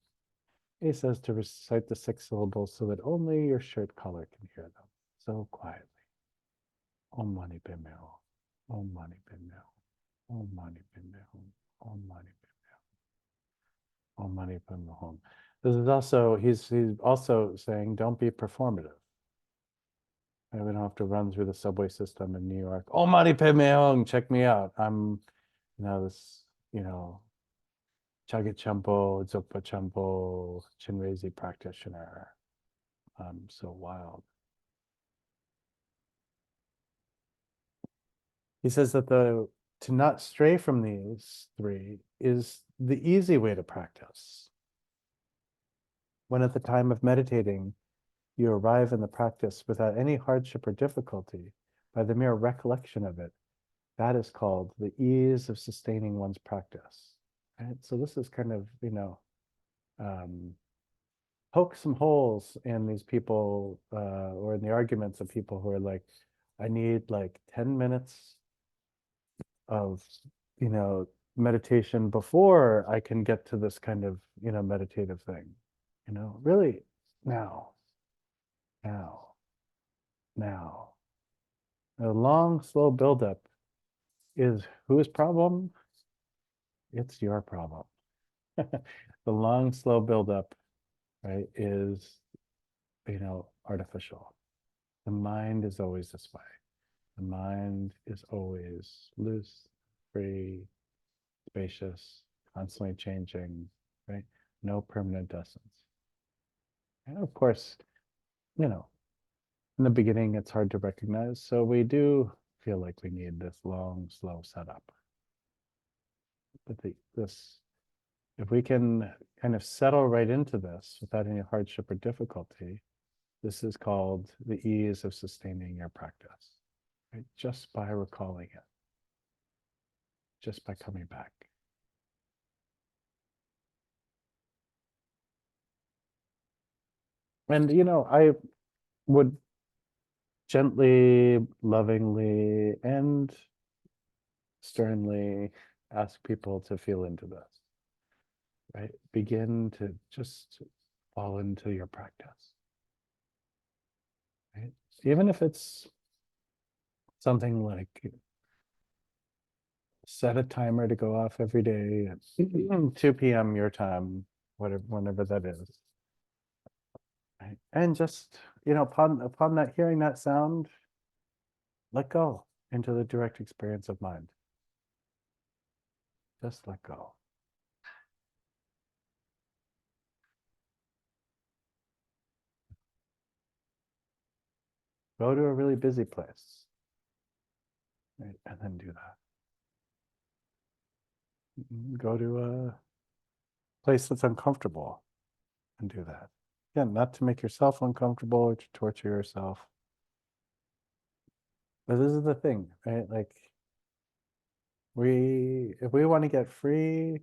He says to recite the 6 syllables so that only your shirt collar can hear them, so quietly. Om Mani Padme Hum, Om Mani Padme Hum, Om Mani Padme Hum, Om Mani Padme Hum, Om Mani Padme Hum. This is also, he's also saying, don't be performative. And we don't have to run through the subway system in New York. Om Mani Padme Hum, check me out. I'm, this, Chagit Champo, Dzogpa Champo, Chinrezi practitioner. I'm so wild. He says that to not stray from these 3 is the easy way to practice. When at the time of meditating, you arrive in the practice without any hardship or difficulty, by the mere recollection of it, that is called the ease of sustaining one's practice. Right? So this is kind of, poke some holes in these people or in the arguments of people who are like, I need like 10 minutes of, meditation before I can get to this kind of, meditative thing. Really now, now, now. A long, slow buildup is whose problem? It's your problem. The long, slow buildup, right, is, artificial. The mind is always this way. The mind is always loose, free, spacious, constantly changing, right? No permanent essence. And of course, in the beginning, it's hard to recognize. So we do feel like we need this long, slow setup. But if we can kind of settle right into this without any hardship or difficulty, this is called the ease of sustaining your practice, right? Just by recalling it, just by coming back. And, I would gently, lovingly, and sternly ask people to feel into this, right? Begin to just fall into your practice, right? Even if it's something like set a timer to go off every day at 2 p.m. your time, whenever that is. Right? And just, upon that hearing that sound, let go into the direct experience of mind. Just let go. Go to a really busy place, right? And then do that. Go to a place that's uncomfortable and do that. Again, not to make yourself uncomfortable or to torture yourself. But this is the thing, right? Like, if we want to get free,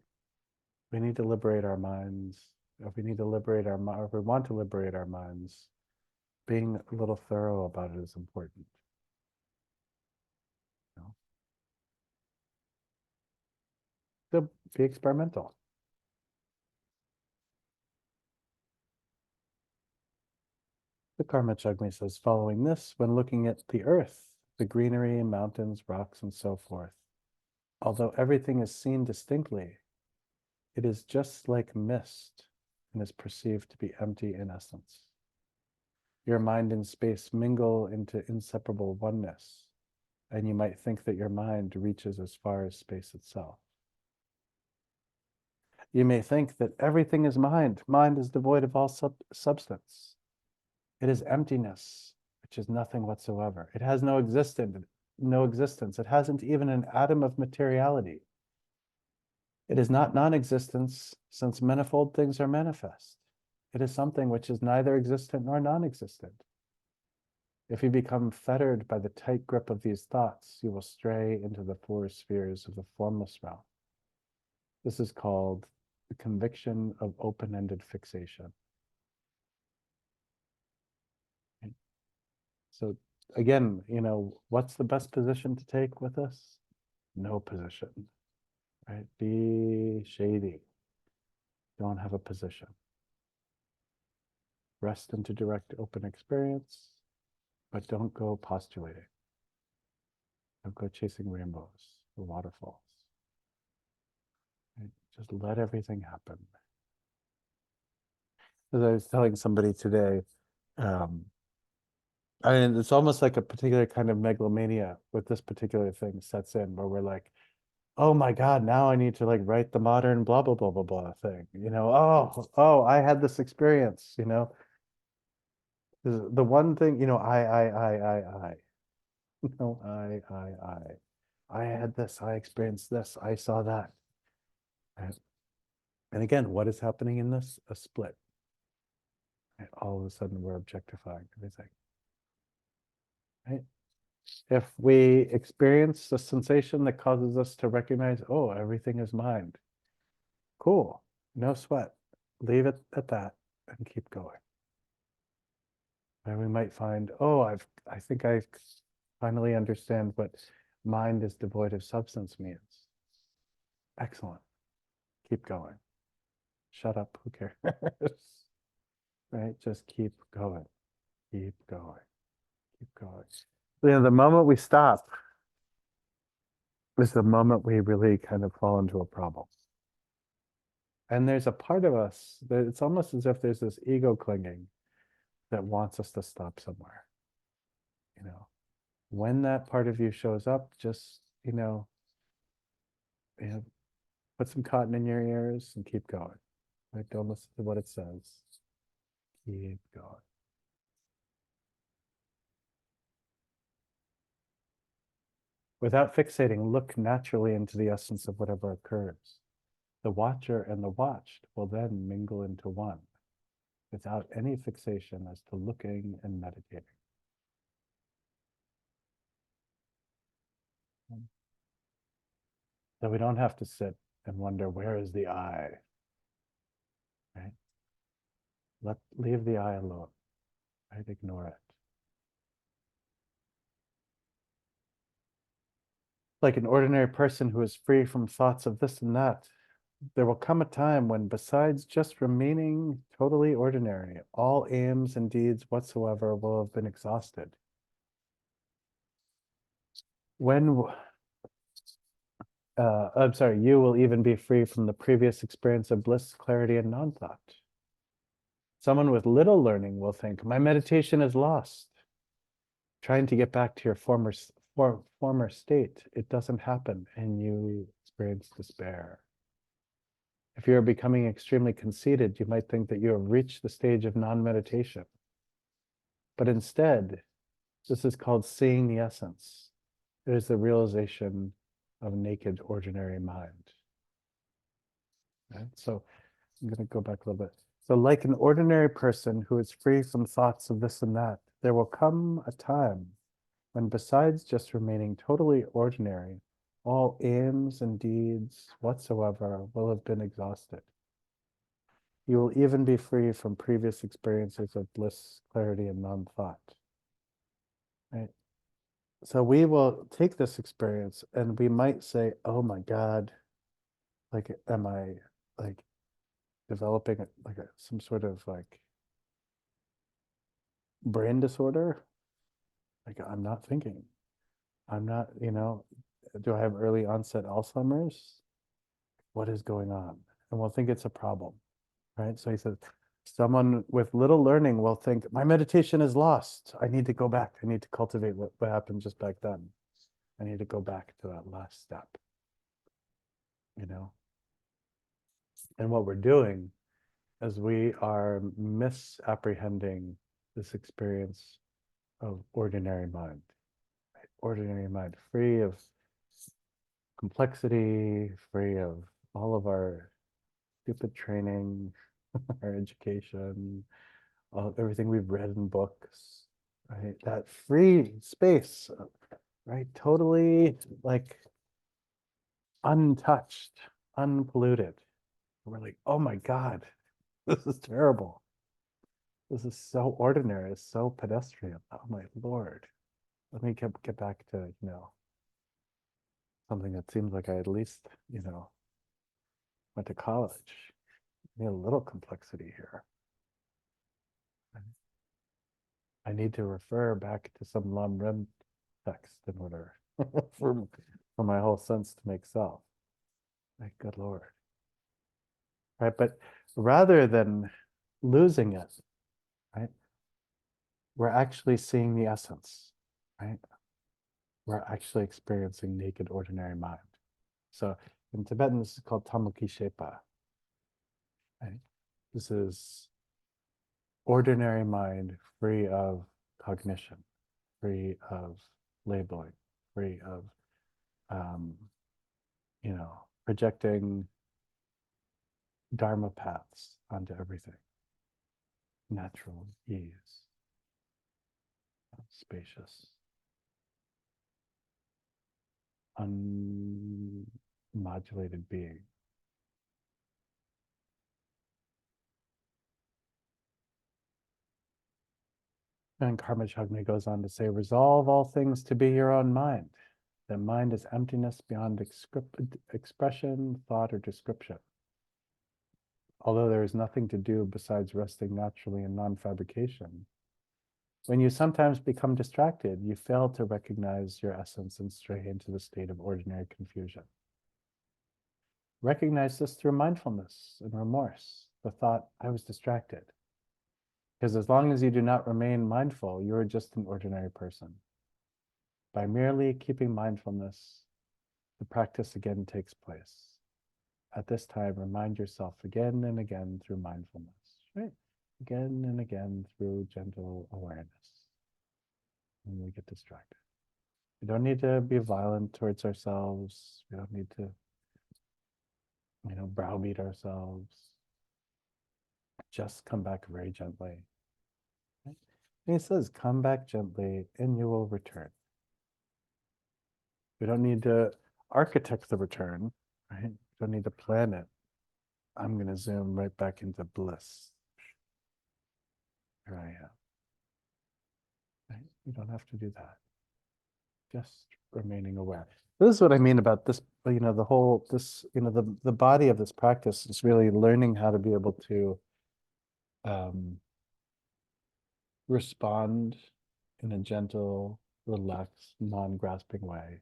we need to liberate our minds. If we need to liberate our mind, if we want to liberate our minds, being a little thorough about it is important. So be experimental. The Karma Chugmi says, following this, when looking at the earth, the greenery, mountains, rocks, and so forth, although everything is seen distinctly, it is just like mist and is perceived to be empty in essence. Your mind and space mingle into inseparable oneness, and you might think that your mind reaches as far as space itself. You may think that everything is mind. Mind is devoid of all substance. It is emptiness, which is nothing whatsoever. It has no existence. It hasn't even an atom of materiality. It is not non-existence, since manifold things are manifest. It is something which is neither existent nor non-existent. If you become fettered by the tight grip of these thoughts, you will stray into the four spheres of the formless realm. This is called the conviction of open-ended fixation. So again, what's the best position to take with this? No position, right? Be shady. Don't have a position. Rest into direct open experience, but don't go postulating. Don't go chasing rainbows or waterfalls. Right? Just let everything happen. As I was telling somebody today, it's almost like a particular kind of megalomania with this particular thing sets in, where we're like, oh my God, now I need to like write the modern blah, blah, blah, blah, blah thing. Oh, I had this experience, the one thing, I. No, I had this, I experienced this, I saw that. And again, what is happening in this? A split. Right? All of a sudden we're objectifying everything. Right? If we experience a sensation that causes us to recognize, oh, everything is mind. Cool, no sweat. Leave it at that and keep going. And we might find, oh, I think I finally understand what mind is devoid of substance means. Excellent. Keep going. Shut up, who cares? Right? Just keep going. Keep going. Keep going. You know, the moment we stop is the moment we really kind of fall into a problem. And there's a part of us that it's almost as if there's this ego clinging that wants us to stop somewhere. You know, when that part of you shows up, just, you know, put some cotton in your ears and keep going. Right? Don't listen to what it says. Keep going. Without fixating, look naturally into the essence of whatever occurs. The watcher and the watched will then mingle into one, without any fixation as to looking and meditating. So we don't have to sit and wonder, where is the I? Right? Leave the I alone. Right? Ignore it. Like an ordinary person who is free from thoughts of this and that, there will come a time when, besides just remaining totally ordinary, all aims and deeds whatsoever will have been exhausted. When, I'm sorry, you will even be free from the previous experience of bliss, clarity, and non-thought. Someone with little learning will think, my meditation is lost. Trying to get back to your former state, it doesn't happen, and you experience despair. If you are becoming extremely conceited, you might think that you have reached the stage of non-meditation. But instead, this is called seeing the essence. It is the realization of naked, ordinary mind. Right? So I'm going to go back a little bit. So like an ordinary person who is free from thoughts of this and that, there will come a time when, besides just remaining totally ordinary, all aims and deeds whatsoever will have been exhausted. You will even be free from previous experiences of bliss, clarity, and non-thought. Right? So we will take this experience and we might say, oh my God, like, am I like developing some sort of like brain disorder? Like, I'm not thinking. I'm not, do I have early onset Alzheimer's? What is going on? And we'll think it's a problem, right? So he says, someone with little learning will think, my meditation is lost. I need to go back. I need to cultivate what happened just back then. I need to go back to that last step, And what we're doing is we are misapprehending this experience of ordinary mind. Right? Ordinary mind, free of complexity, free of all of our stupid training, our education, everything we've read in books, right? That free space, right? Totally like untouched, unpolluted. We're like, oh my God, this is terrible. This is so ordinary, it's so pedestrian. Oh my Lord. Let me get back to, something that seems like I at least, went to college. Need a little complexity here. I need to refer back to some Lam text in order for my whole sense to make self. Like, good Lord. Right? But rather than losing it, right, we're actually seeing the essence, right? We're actually experiencing naked, ordinary mind. So in Tibetan, this is called Tamuki Shepa. Right? This is ordinary mind free of cognition, free of labeling, free of, projecting dharma paths onto everything. Natural ease, spacious. unmodulated being. And Karma Chagni goes on to say, resolve all things to be your own mind. The mind is emptiness beyond expression, thought, or description. Although there is nothing to do besides resting naturally in non-fabrication, when you sometimes become distracted, you fail to recognize your essence and stray into the state of ordinary confusion. Recognize this through mindfulness and remorse, the thought, I was distracted. Because as long as you do not remain mindful, you are just an ordinary person. By merely keeping mindfulness, the practice again takes place. At this time, remind yourself again and again through mindfulness, right? Again and again through gentle awareness. When we get distracted. We don't need to be violent towards ourselves. We don't need to, browbeat ourselves. Just come back very gently. Right? And he says, come back gently and you will return. We don't need to architect the return, right? We don't need to plan it. I'm going to zoom right back into bliss. Here I am. Right? We don't have to do that. Just remaining aware. This is what I mean about this, the whole, the body of this practice is really learning how to be able to respond in a gentle, relaxed, non-grasping way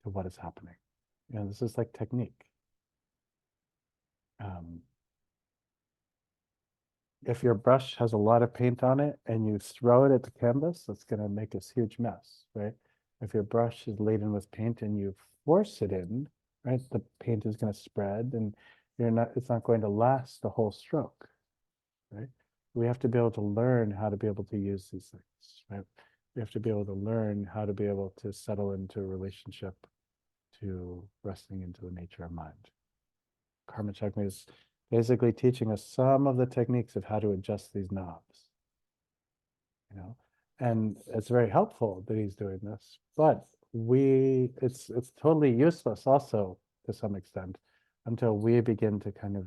to what is happening. This is like technique. If your brush has a lot of paint on it and you throw it at the canvas, that's going to make a huge mess, right? If your brush is laden with paint and you force it in, right, the paint is going to spread and it's not going to last the whole stroke, right? We have to be able to learn how to be able to use these things, right? We have to be able to learn how to be able to settle into a relationship to resting into the nature of mind. Karma Chakra is basically teaching us some of the techniques of how to adjust these knobs. And it's very helpful that he's doing this, but it's totally useless also to some extent until we begin to kind of,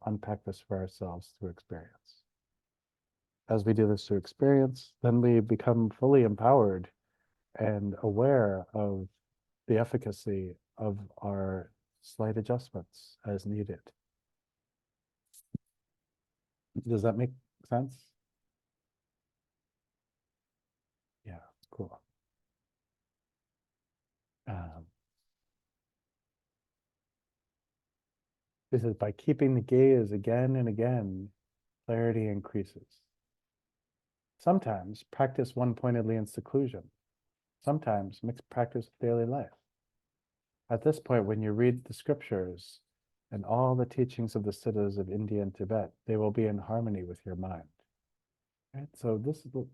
unpack this for ourselves through experience. As we do this through experience, then we become fully empowered and aware of the efficacy of our slight adjustments as needed. Does that make sense? Yeah, cool. This is by keeping the gaze again and again, clarity increases. Sometimes practice one-pointedly in seclusion. Sometimes mix practice with daily life. At this point, when you read the scriptures and all the teachings of the siddhas of India and Tibet, they will be in harmony with your mind. Right? So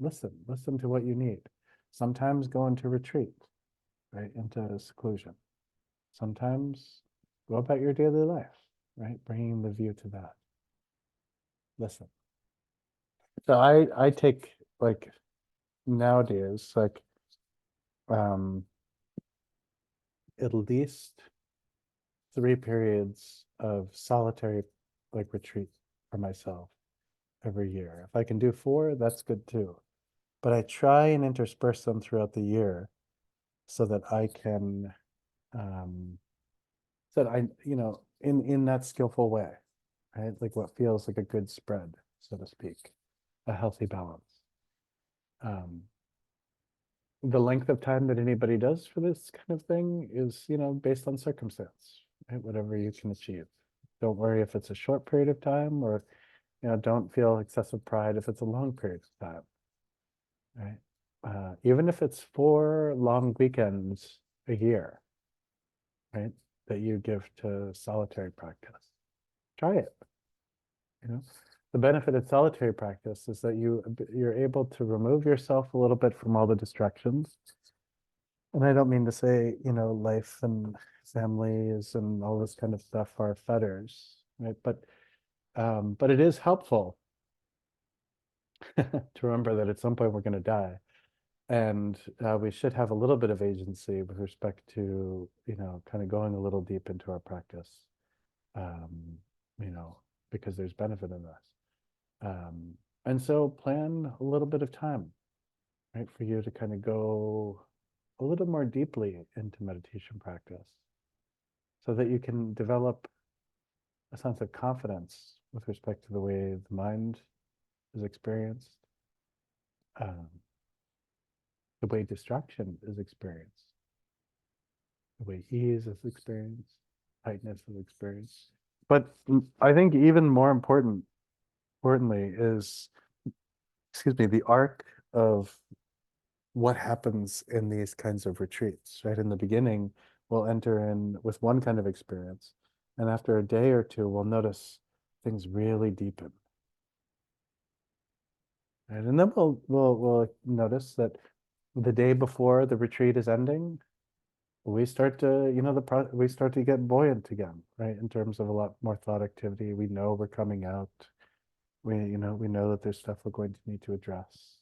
listen to what you need. Sometimes go into retreat, right, into seclusion. Sometimes go about your daily life, right, bringing the view to that. Listen. So I take, like, nowadays, like, at least 3 periods of solitary, like, retreat for myself every year. If I can do 4, that's good too. But I try and intersperse them throughout the year so that I can, so that I, in that skillful way, right? Like what feels like a good spread, so to speak, a healthy balance. The length of time that anybody does for this kind of thing is, based on circumstance, right? Whatever you can achieve. Don't worry if it's a short period of time, or, don't feel excessive pride if it's a long period of time, right? Even if it's 4 long weekends a year, right, that you give to solitary practice, try it. The benefit of solitary practice is that you're able to remove yourself a little bit from all the distractions. And I don't mean to say, life and families and all this kind of stuff are fetters, right? But it is helpful to remember that at some point we're going to die. And we should have a little bit of agency with respect to, kind of going a little deep into our practice, um, because there's benefit in this. And so plan a little bit of time, right, for you to kind of go a little more deeply into meditation practice so that you can develop a sense of confidence with respect to the way the mind is experienced, um, the way distraction is experienced, the way ease is experienced, tightness is experienced. But I think even more importantly is, excuse me, the arc of what happens in these kinds of retreats, right? In the beginning, we'll enter in with one kind of experience, and after a day or two, we'll notice things really deepen. Right? And then we'll notice that the day before the retreat is ending, we start to, we start to get buoyant again, right? In terms of a lot more thought activity. We know we're coming out. We know that there's stuff we're going to need to address.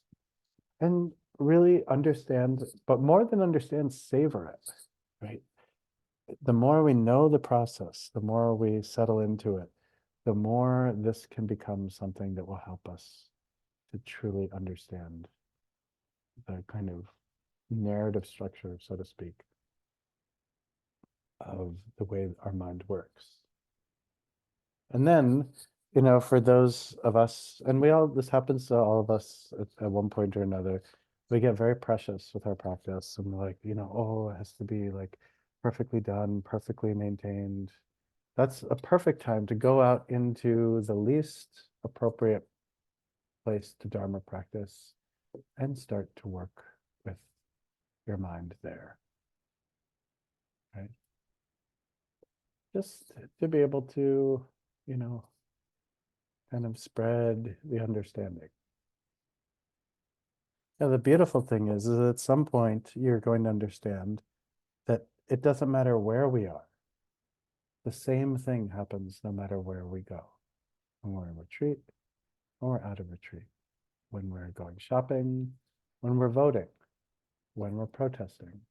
And really understand, but more than understand, savor it, right? The more we know the process, the more we settle into it, the more this can become something that will help us to truly understand the kind of narrative structure, so to speak, of the way our mind works. And then, for those of us, and this happens to all of us at one point or another, we get very precious with our practice and we're like, oh, it has to be like perfectly done, perfectly maintained. That's a perfect time to go out into the least appropriate place to Dharma practice and start to work with your mind there, right? Just to be able to, kind of spread the understanding. Now, the beautiful thing is at some point you're going to understand that it doesn't matter where we are. The same thing happens no matter where we go. When we're in retreat, when we're out of retreat, when we're going shopping, when we're voting, when we're protesting,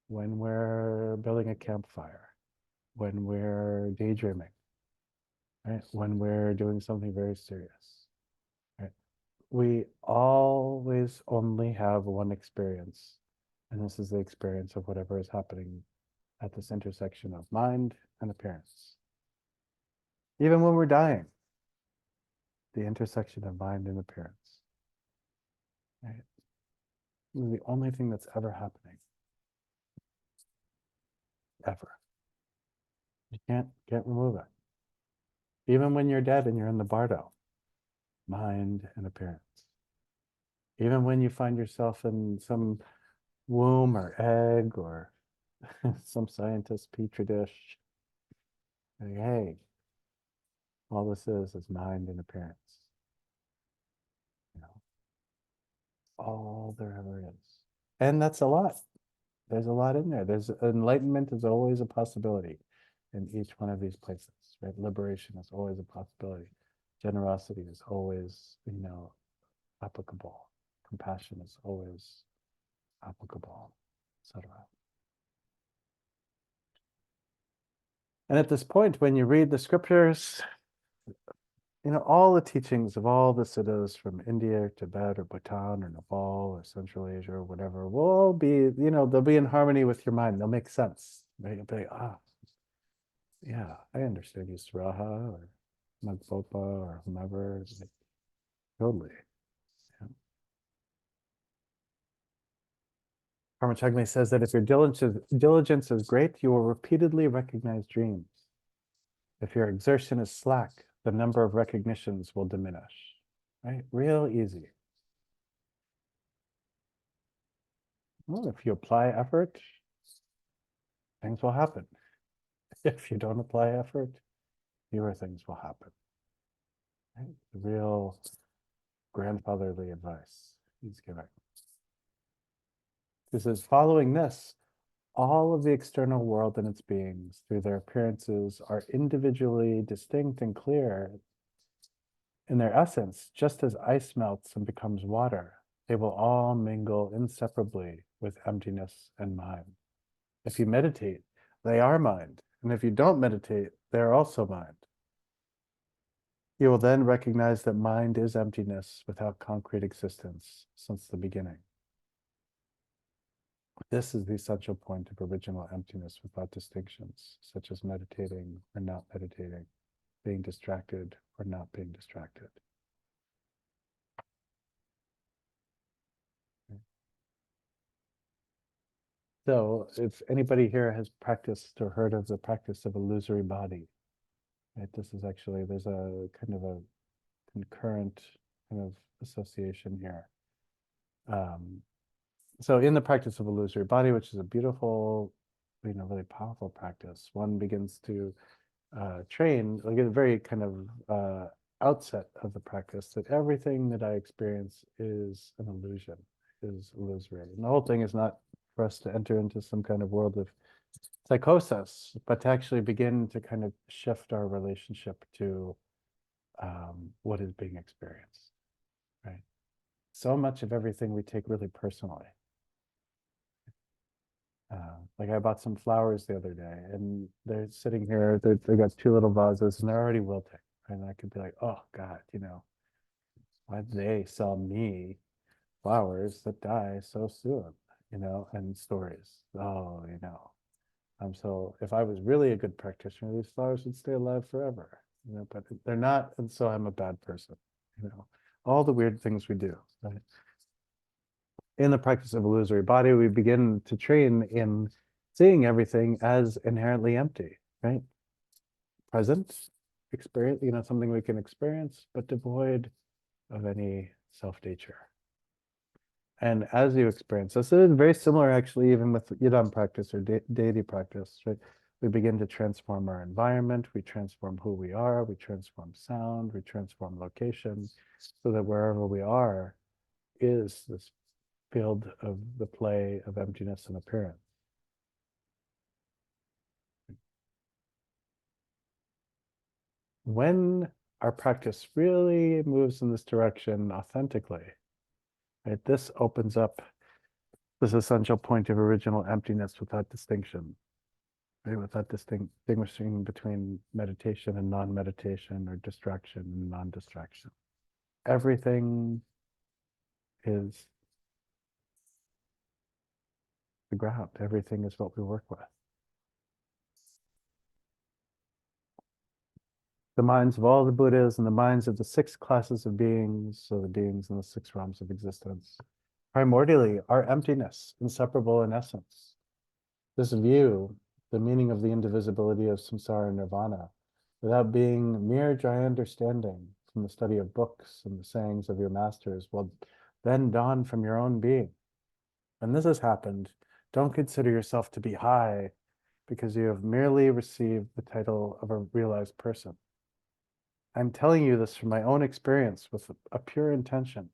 when we're building a campfire, when we're daydreaming, right? When we're doing something very serious, right? We always only have one experience, and this is the experience of whatever is happening at this intersection of mind and appearance. Even when we're dying, the intersection of mind and appearance, right? This is the only thing that's ever happening, ever. You can't remove it. Even when you're dead and you're in the bardo, mind and appearance. Even when you find yourself in some womb or egg or some scientist's petri dish, like, hey, all this is mind and appearance. All there ever is. And that's a lot. There's a lot in there. There's enlightenment is always a possibility in each one of these places, right? Liberation is always a possibility. Generosity is always, applicable. Compassion is always applicable, etc. And at this point, when you read the scriptures, all the teachings of all the siddhas from India, or Tibet, or Bhutan, or Nepal, or Central Asia, or whatever, will all be, they'll be in harmony with your mind. They'll make sense, right? You'll be like, yeah, I understand you, Sraha, or Magpopa, or whomever. Like, totally. Yeah. Parmachagni says that if your diligence is great, you will repeatedly recognize dreams. If your exertion is slack, the number of recognitions will diminish, right? Real easy. Well, if you apply effort, things will happen. If you don't apply effort, fewer things will happen. Right? The real grandfatherly advice he's giving. He says, following this, all of the external world and its beings, through their appearances, are individually distinct and clear in their essence, just as ice melts and becomes water. They will all mingle inseparably with emptiness and mind. If you meditate, they are mind. And if you don't meditate, they're also mind. You will then recognize that mind is emptiness without concrete existence since the beginning. This is the essential point of original emptiness without distinctions, such as meditating or not meditating, being distracted or not being distracted. So if anybody here has practiced or heard of the practice of illusory body, right, this is actually, there's a kind of a concurrent kind of association here. So in the practice of illusory body, which is a beautiful, really powerful practice, one begins to train, like at the very kind of outset of the practice, that everything that I experience is an illusion, is illusory. And the whole thing is not for us to enter into some kind of world of psychosis, but to actually begin to kind of shift our relationship to what is being experienced, right? So much of everything we take really personally. Like I bought some flowers the other day and they're sitting here, they got two little vases and they're already wilting. And I could be like, oh God, why do they sell me flowers that die so soon, and stories. Oh, so if I was really a good practitioner, these flowers would stay alive forever, but they're not, and so I'm a bad person, all the weird things we do, right? In the practice of illusory body, we begin to train in seeing everything as inherently empty, right? Present, experience, something we can experience, but devoid of any self-nature. And as you experience this, it is very similar actually, even with yidam practice or deity practice, right? We begin to transform our environment, we transform who we are, we transform sound, we transform location, so that wherever we are is this field of the play of emptiness and appearance. When our practice really moves in this direction authentically, right, this opens up this essential point of original emptiness without distinction, right, without distinguishing between meditation and non-meditation or distraction and non-distraction. Everything is the ground. Everything is what we work with. The minds of all the Buddhas and the minds of the 6 classes of beings, so the beings in the 6 realms of existence, primordially are emptiness, inseparable in essence. This view, the meaning of the indivisibility of samsara and nirvana, without being mere dry understanding from the study of books and the sayings of your masters, will then dawn from your own being. When this has happened, don't consider yourself to be high because you have merely received the title of a realized person. I'm telling you this from my own experience with a pure intention.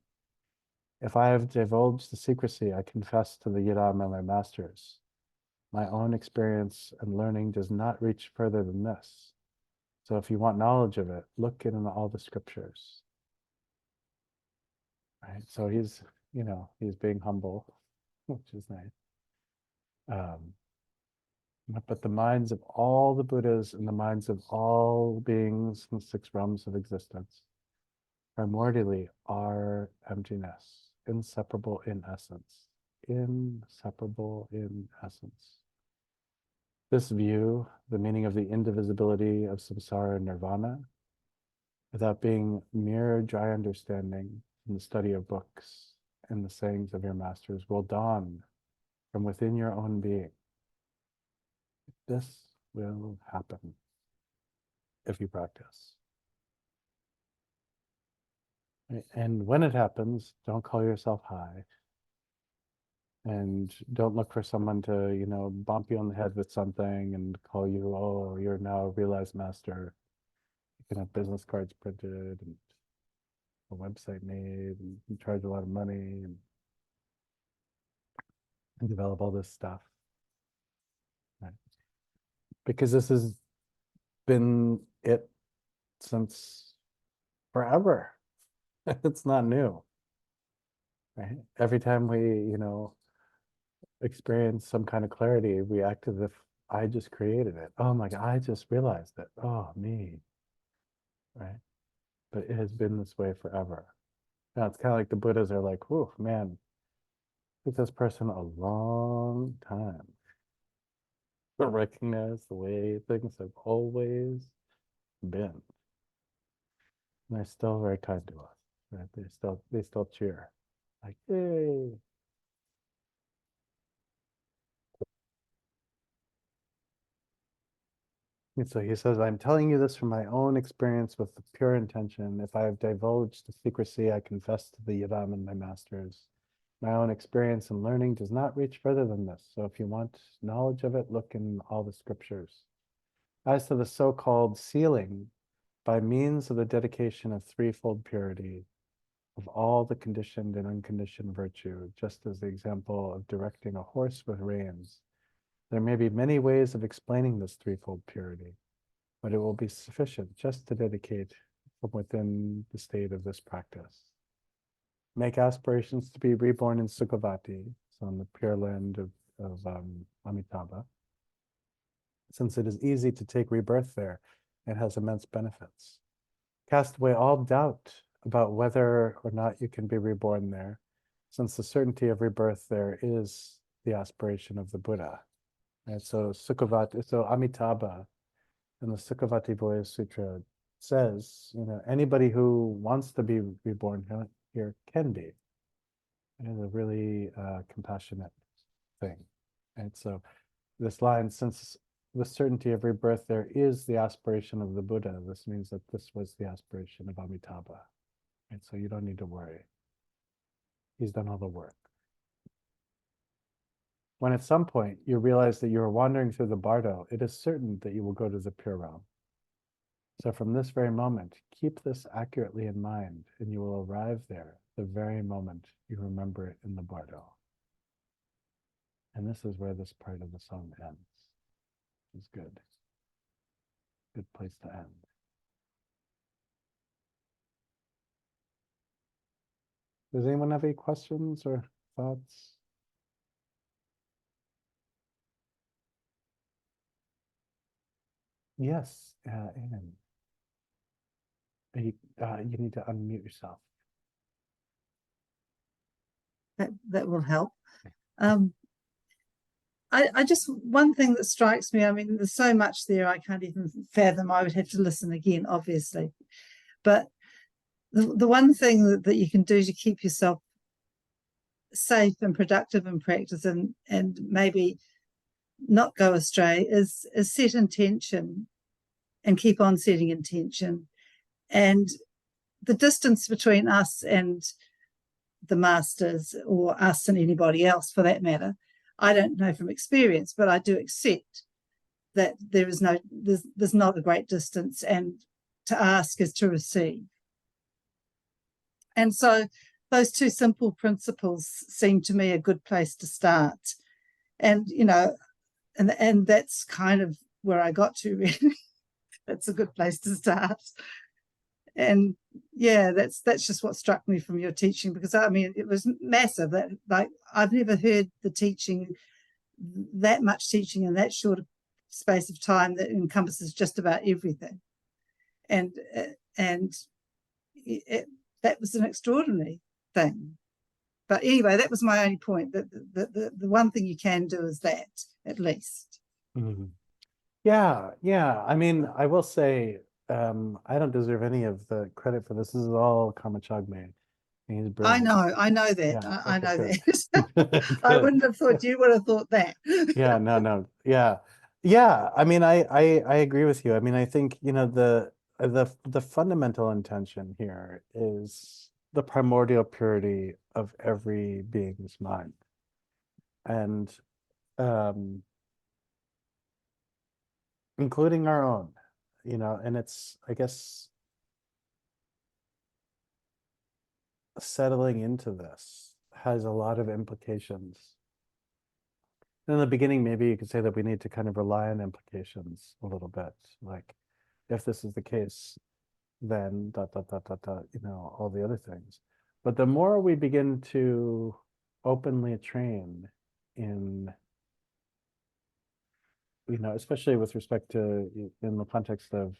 If I have divulged the secrecy, I confess to the yidam and my masters. My own experience and learning does not reach further than this. So if you want knowledge of it, look in all the scriptures. Right? So he's being humble, which is nice. But the minds of all the Buddhas and the minds of all beings in the 6 realms of existence primordially are emptiness, inseparable in essence. Inseparable in essence. This view, the meaning of the indivisibility of samsara and nirvana, without being mere dry understanding in the study of books and the sayings of your masters, will dawn from within your own being. This will happen if you practice. And when it happens, don't call yourself high. And don't look for someone to, bump you on the head with something and call you, oh, you're now a realized master. You can have business cards printed and a website made and you charge a lot of money and develop all this stuff. Right? Because this has been it since forever. It's not new. right? Every time we, experience some kind of clarity, we act as if I just created it. Oh my God, I just realized it. Oh, me, right? But it has been this way forever. Now it's kind of like the Buddhas are like, whoa, man, took this person a long time to recognize the way things have always been. And they're still very kind to us, right? They still cheer. Like, yay. And so he says, I'm telling you this from my own experience with the pure intention. If I have divulged the secrecy, I confess to the Yidam and my masters. My own experience and learning does not reach further than this. So if you want knowledge of it, look in all the scriptures. As to the so-called sealing, by means of the dedication of threefold purity, of all the conditioned and unconditioned virtue, just as the example of directing a horse with reins, there may be many ways of explaining this threefold purity, but it will be sufficient just to dedicate from within the state of this practice. Make aspirations to be reborn in Sukhavati, so in the pure land of Amitabha, since it is easy to take rebirth there and has immense benefits. Cast away all doubt about whether or not you can be reborn there, since the certainty of rebirth there is the aspiration of the Buddha. And so Sukhavati, so Amitabha in the Sukhavati Voya Sutra says, anybody who wants to be reborn here can be. It is a really compassionate thing. And so this line, since the certainty of rebirth there is the aspiration of the Buddha, this means that this was the aspiration of Amitabha. And so you don't need to worry. He's done all the work. When at some point you realize that you are wandering through the bardo, it is certain that you will go to the pure realm. So from this very moment, keep this accurately in mind, and you will arrive there the very moment you remember it in the bardo. And this is where this part of the song ends. It's good. Good place to end. Does anyone have any questions or thoughts? Yes, Anne. You need to unmute yourself. That will help. I just, one thing that strikes me, I mean, there's so much there I can't even fathom. I would have to listen again, obviously. But the one thing that you can do to keep yourself safe and productive in practice and maybe not go astray is set intention and keep on setting intention. And the distance between us and the masters, or us and anybody else for that matter, I don't know from experience, but I do accept that there's not a great distance, and to ask is to receive. And so those two simple principles seem to me a good place to start. And, and that's kind of where I got to, really. That's a good place to start. And yeah, that's just what struck me from your teaching, because I mean, it was massive. That, like, I've never heard the teaching, that much teaching in that short space of time that encompasses just about everything. And that was an extraordinary thing. But anyway, that was my only point, that the one thing you can do is that, at least. Mm-hmm. Yeah. I mean, I will say, I don't deserve any of the credit for this. This is all Kamachagme. He's brilliant. I know that. Yeah, I know good. that. I wouldn't have thought you would have thought that. Yeah, no. Yeah. I mean, I agree with you. I mean, I think, the fundamental intention here is the primordial purity of every being's mind. And including our own, and it's, I guess, settling into this has a lot of implications. In the beginning, maybe you could say that we need to kind of rely on implications a little bit. Like, if this is the case, then all the other things. But the more we begin to openly train in, especially with respect to, in the context of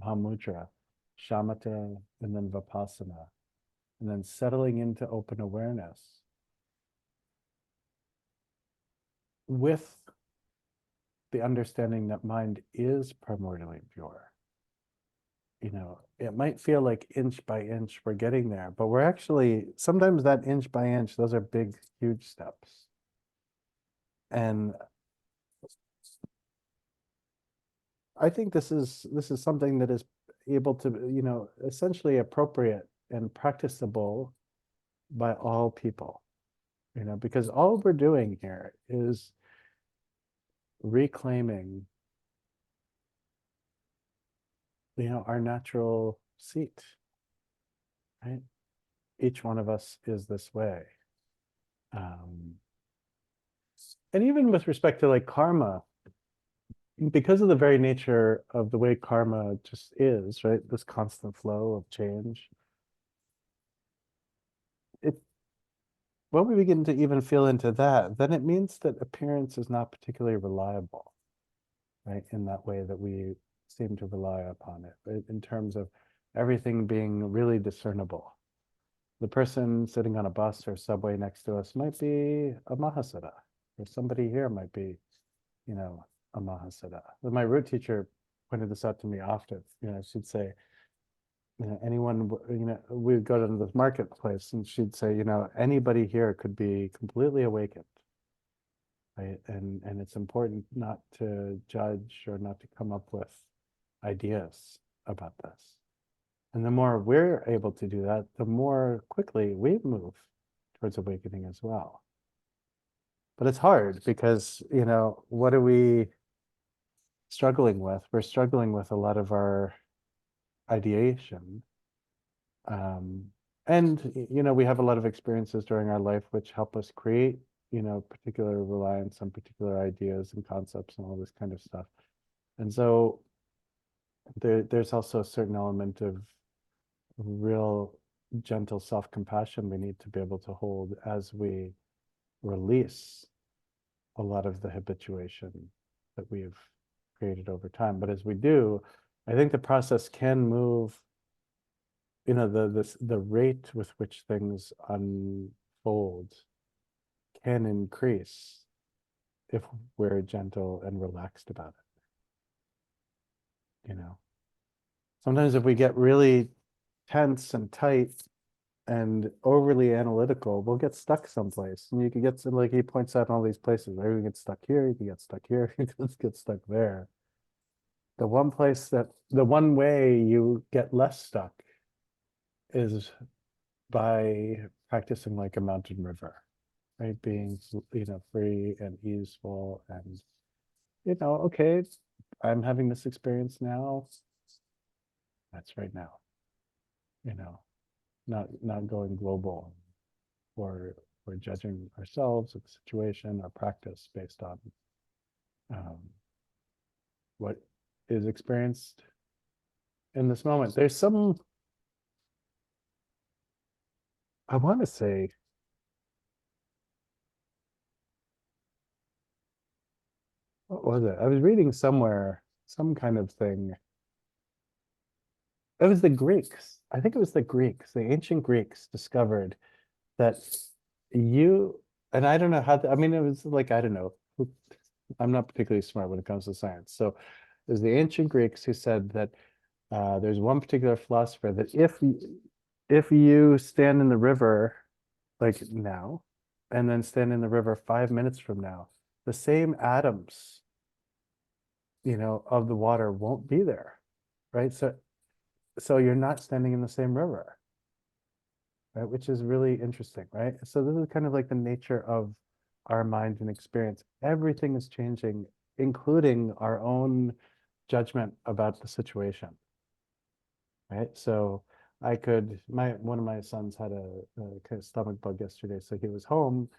Mahamudra, shamatha, and then vipassana, and then settling into open awareness with the understanding that mind is primordially pure. It might feel like inch by inch we're getting there, but we're actually, sometimes that inch by inch, those are big, huge steps. And I think this is something that is able to, essentially appropriate and practicable by all people, because all we're doing here is reclaiming, our natural seat, right? Each one of us is this way. And even with respect to like karma, because of the very nature of the way karma just is, right? This constant flow of change. When we begin to even feel into that, then it means that appearance is not particularly reliable, right? In that way that we seem to rely upon it, right? In terms of everything being really discernible. The person sitting on a bus or subway next to us might be a Mahasiddha, or somebody here might be, a Mahasiddha. My root teacher pointed this out to me often. She'd say, anyone, we'd go to this marketplace and she'd say, anybody here could be completely awakened, right? And it's important not to judge or not to come up with ideas about this. And the more we're able to do that, the more quickly we move towards awakening as well. But it's hard because, what are we struggling with? We're struggling with a lot of our ideation. And, we have a lot of experiences during our life which help us create, particular reliance on particular ideas and concepts and all this kind of stuff. And so there's also a certain element of real gentle self-compassion we need to be able to hold as we release a lot of the habituation that we've created over time. But as we do, I think the process can move, the rate with which things unfold can increase if we're gentle and relaxed about it. Sometimes if we get really tense and tight and overly analytical, we'll get stuck someplace. And you can get like he points out in all these places, right? You can get stuck here, you can get stuck here, you can get stuck there. The one way you get less stuck is by practicing like a mountain river, right? Being, free and easeful and, okay, I'm having this experience now. That's right now, not going global or judging ourselves, the situation, our practice based on what is experienced in this moment. There's some, I want to say, what was it? I was reading somewhere, some kind of thing. It was the Greeks. I think it was the Greeks. The ancient Greeks discovered that and I don't know how, it was like, I don't know. I'm not particularly smart when it comes to science. So it was the ancient Greeks who said that there's one particular philosopher that if you stand in the river like now, and then stand in the river 5 minutes from now, the same atoms, of the water won't be there, right? So you're not standing in the same river, right? Which is really interesting, right? So this is kind of like the nature of our mind and experience. Everything is changing, including our own judgment about the situation, right? So one of my sons had a kind of stomach bug yesterday, so he was home,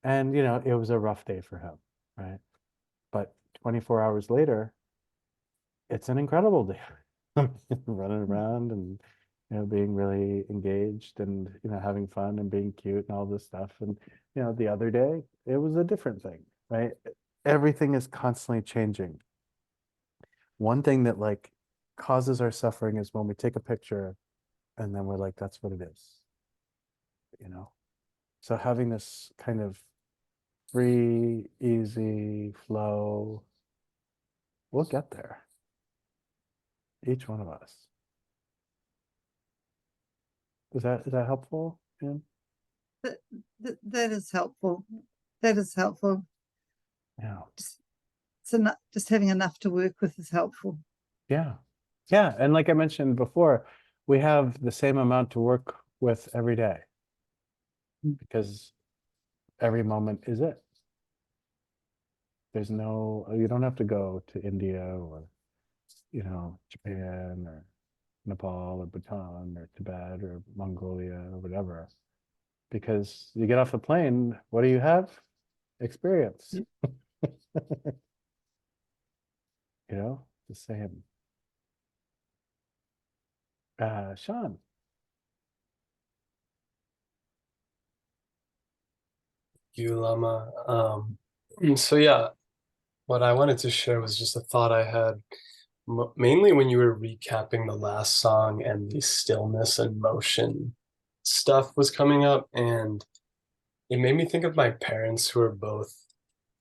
and it was a rough day for him, right? But 24 hours later, it's an incredible day. Running around and you know, being really engaged and, you know, having fun and being cute and all this stuff. And, you know, the other day it was a different thing, right? Everything is constantly changing. One thing that like causes our suffering is when we take a picture and then we're like, that's what it is, you know? So having this kind of free, easy flow, we'll get there. Each one of us. Is that helpful? Yeah. That is helpful. That is helpful. Yeah. Just having enough to work with is helpful. Yeah. Yeah. And like I mentioned before, we have the same amount to work with every day because every moment is it. There's no, you don't have to go to India or, you know, Japan or Nepal or Bhutan or Tibet or Mongolia or whatever. Because you get off the plane, what do you have? Experience. You know, the same. Sean. You, Lama. So yeah, what I wanted to share was just a thought I had, mainly when you were recapping the last song and the stillness and motion stuff was coming up, and it made me think of my parents who are both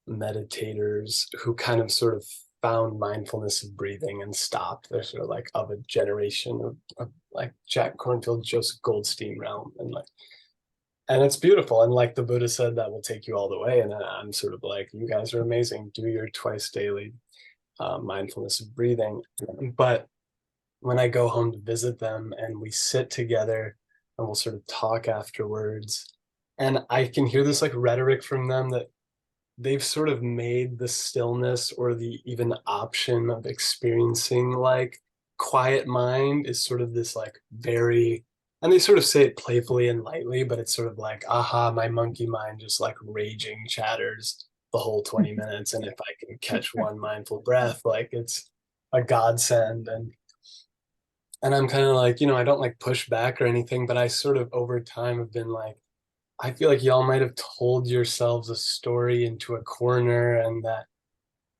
meditators who kind of sort of found mindfulness of breathing and stopped. They're sort of like of a generation of like Jack Kornfield, Joseph Goldstein realm, and it's beautiful. And like the Buddha said, that will take you all the way. And I'm sort of like, you guys are amazing. Do your twice daily mindfulness of breathing. But when I go home to visit them and we sit together and we'll sort of talk afterwards, and I can hear this like rhetoric from them that they've sort of made the stillness or the even option of experiencing like quiet mind is sort of this like very, and they sort of say it playfully and lightly, but it's sort of like, aha, my monkey mind just like raging chatters the whole 20 minutes. And if I can catch one mindful breath, like it's a godsend. And I'm kind of like, you know, I don't like push back or anything, but I sort of over time have been like, I feel like y'all might have told yourselves a story into a corner, and that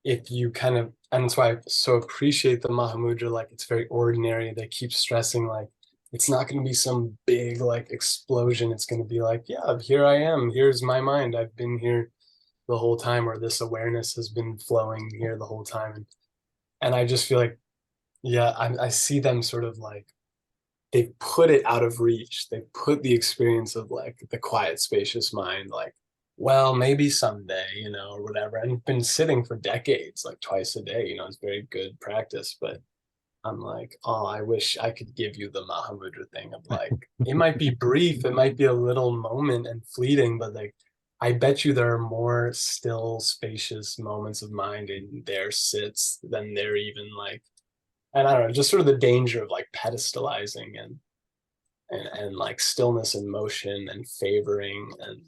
if you kind of, and that's why I so appreciate the Mahamudra, like it's very ordinary. They keep stressing like it's not going to be some big like explosion. It's going to be like, yeah, here I am. Here's my mind. I've been here the whole time, or this awareness has been flowing here the whole time. And I just feel like, yeah, I see them sort of like they put it out of reach. They put the experience of like the quiet, spacious mind, like, well, maybe someday, you know, or whatever. And been sitting for decades, like twice a day, you know, it's very good practice. But I'm like, oh, I wish I could give you the Mahamudra thing of like, it might be brief, it might be a little moment and fleeting, but like, I bet you there are more still, spacious moments of mind in their sits than they're even like, and I don't know, just sort of the danger of like pedestalizing and like stillness and motion and favoring. And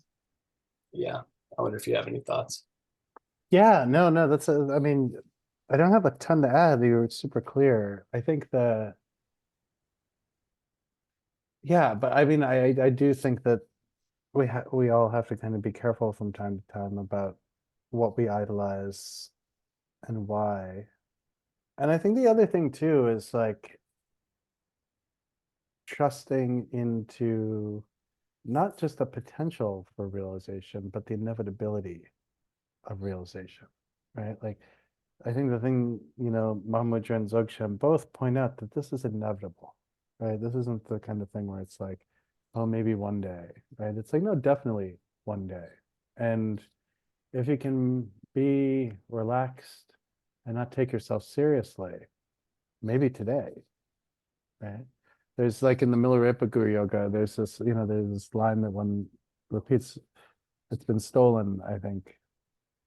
yeah, I wonder if you have any thoughts. Yeah, no, that's I mean, I don't have a ton to add. You were super clear. I think yeah, but I mean, I do think that we all have to kind of be careful from time to time about what we idolize and why. And I think the other thing too is like trusting into not just the potential for realization, but the inevitability of realization, right? Like, I think the thing, you know, Mahamudra and Dzogchen both point out that this is inevitable, right? This isn't the kind of thing where it's like, oh, maybe one day, right? It's like, no, definitely one day. And if you can be relaxed and not take yourself seriously, maybe today, right? There's like in the Milarepa Guru Yoga, there's this, you know, there's this line that one repeats, it's been stolen, I think,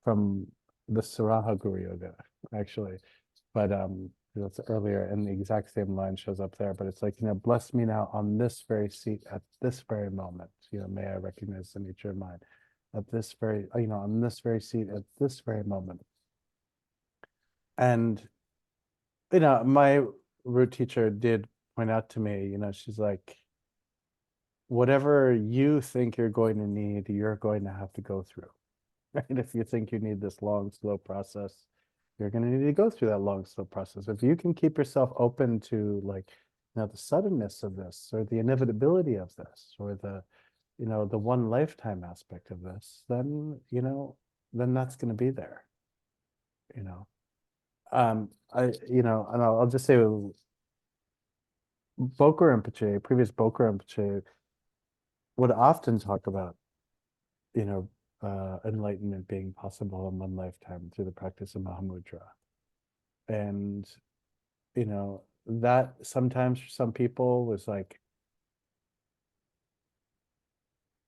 from the Saraha Guru Yoga, actually. But that's earlier, and the exact same line shows up there. But it's like, you know, bless me now on this very seat at this very moment. You know, may I recognize the nature of mind at this very, you know, on this very seat at this very moment. And, you know, my root teacher did point out to me, you know, she's like, whatever you think you're going to need, you're going to have to go through, right? If you think you need this long, slow process, you're going to need to go through that long, slow process. If you can keep yourself open to like, you know, the suddenness of this, or the inevitability of this, or the, you know, the one lifetime aspect of this, then, you know, then that's going to be there, you know. You know, and I'll just say, Boka Rinpoche, previous Boka Rinpoche, would often talk about, you know, enlightenment being possible in one lifetime through the practice of Mahamudra. And, you know, that sometimes for some people was like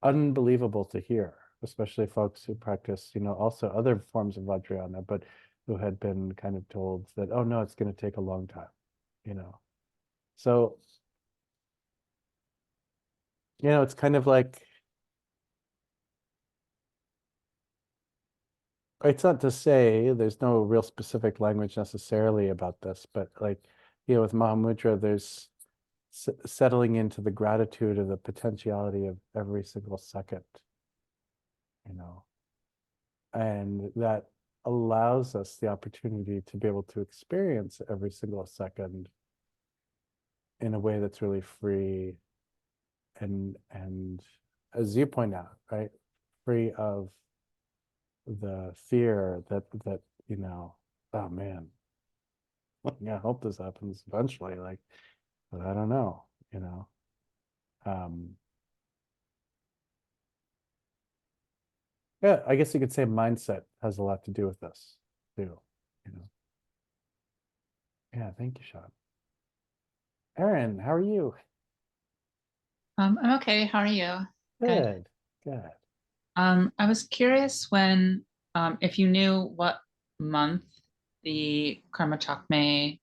unbelievable to hear, especially folks who practice, you know, also other forms of Vajrayana, but who had been kind of told that, oh no, it's going to take a long time, you know. So, you know, it's kind of like, it's not to say there's no real specific language necessarily about this, but like, you know, with Mahamudra, there's settling into the gratitude of the potentiality of every single second, you know, and that allows us the opportunity to be able to experience every single second in a way that's really free and as you point out, right, free of the fear that you know, oh man, yeah, I hope this happens eventually, like, but I don't know, you know. Yeah, I guess you could say mindset has a lot to do with this too, you know. Yeah, thank you, Sean. Erin, how are you? I'm okay. How are you? Good. Good. I was curious when, if you knew what month the Karma Chakme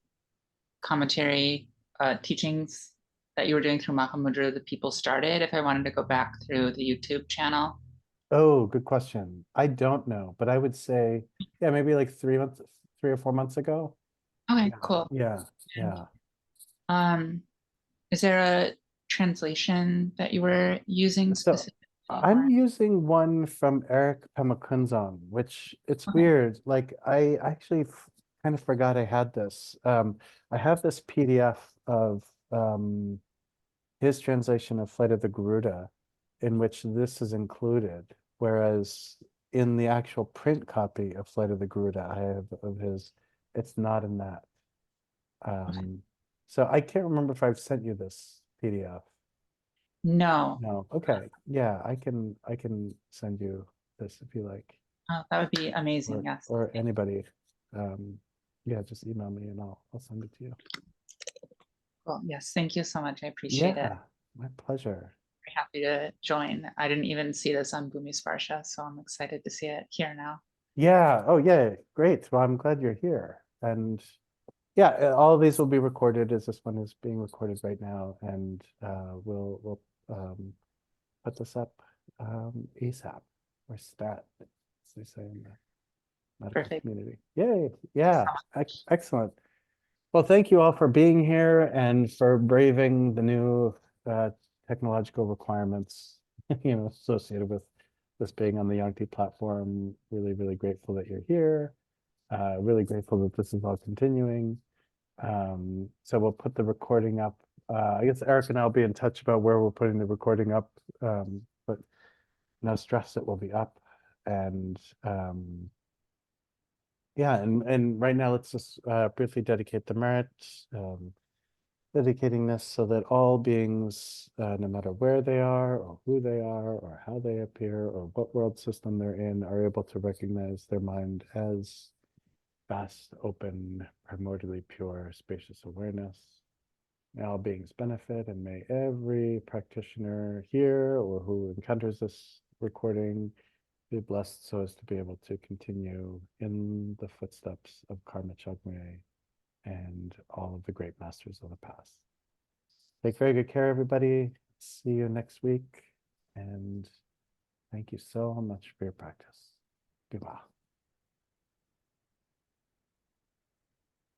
commentary teachings that you were doing through Mahamudra, the people started, if I wanted to go back through the YouTube channel. Oh, good question. I don't know, but I would say, yeah, maybe like 3 or 4 months ago. Okay, Yeah, cool. yeah. Is there a translation that you were using So specifically? I'm using one from Eric Pemakunzon, which it's Okay. weird. Like I actually kind of forgot I had this. I have this PDF of his translation of Flight of the Garuda, in which this is included, whereas in the actual print copy of Flight of the Garuda I have of his, it's not in that. So I can't remember if I've sent you this PDF. No. No, okay, yeah, I can send you this if you like, Oh, that would be amazing. Yes. or anybody. Yeah, just email me and I'll send it to you. Cool. Yes. Thank you so much. I appreciate it. Yeah, my pleasure. Very happy to join. I didn't even see this on Bhumisparsha, so I'm excited to see it here now. Yeah, oh yeah, great. Well, I'm glad you're here. And yeah, all of these will be recorded as this one is being recorded right now, and we'll put this up ASAP or stat, as they say in the medical Perfect. community. Yay, yeah, excellent. Well, thank you all for being here and for braving the new technological requirements, you know, associated with this being on the Yangti platform. Really, really grateful that you're here. Really grateful that this is all continuing. So we'll put the recording up. I guess Eric and I'll be in touch about where we're putting the recording up, but no stress, it will be up. And yeah, and right now let's just briefly dedicate the merit, dedicating this so that all beings, no matter where they are or who they are or how they appear or what world system they're in, are able to recognize their mind as vast, open, primordially pure, spacious awareness. May all beings benefit, and may every practitioner here or who encounters this recording be blessed so as to be able to continue in the footsteps of Karma Chagme and all of the great masters of the past. Take very good care, everybody. See you next week. And thank you so much for your practice. Goodbye.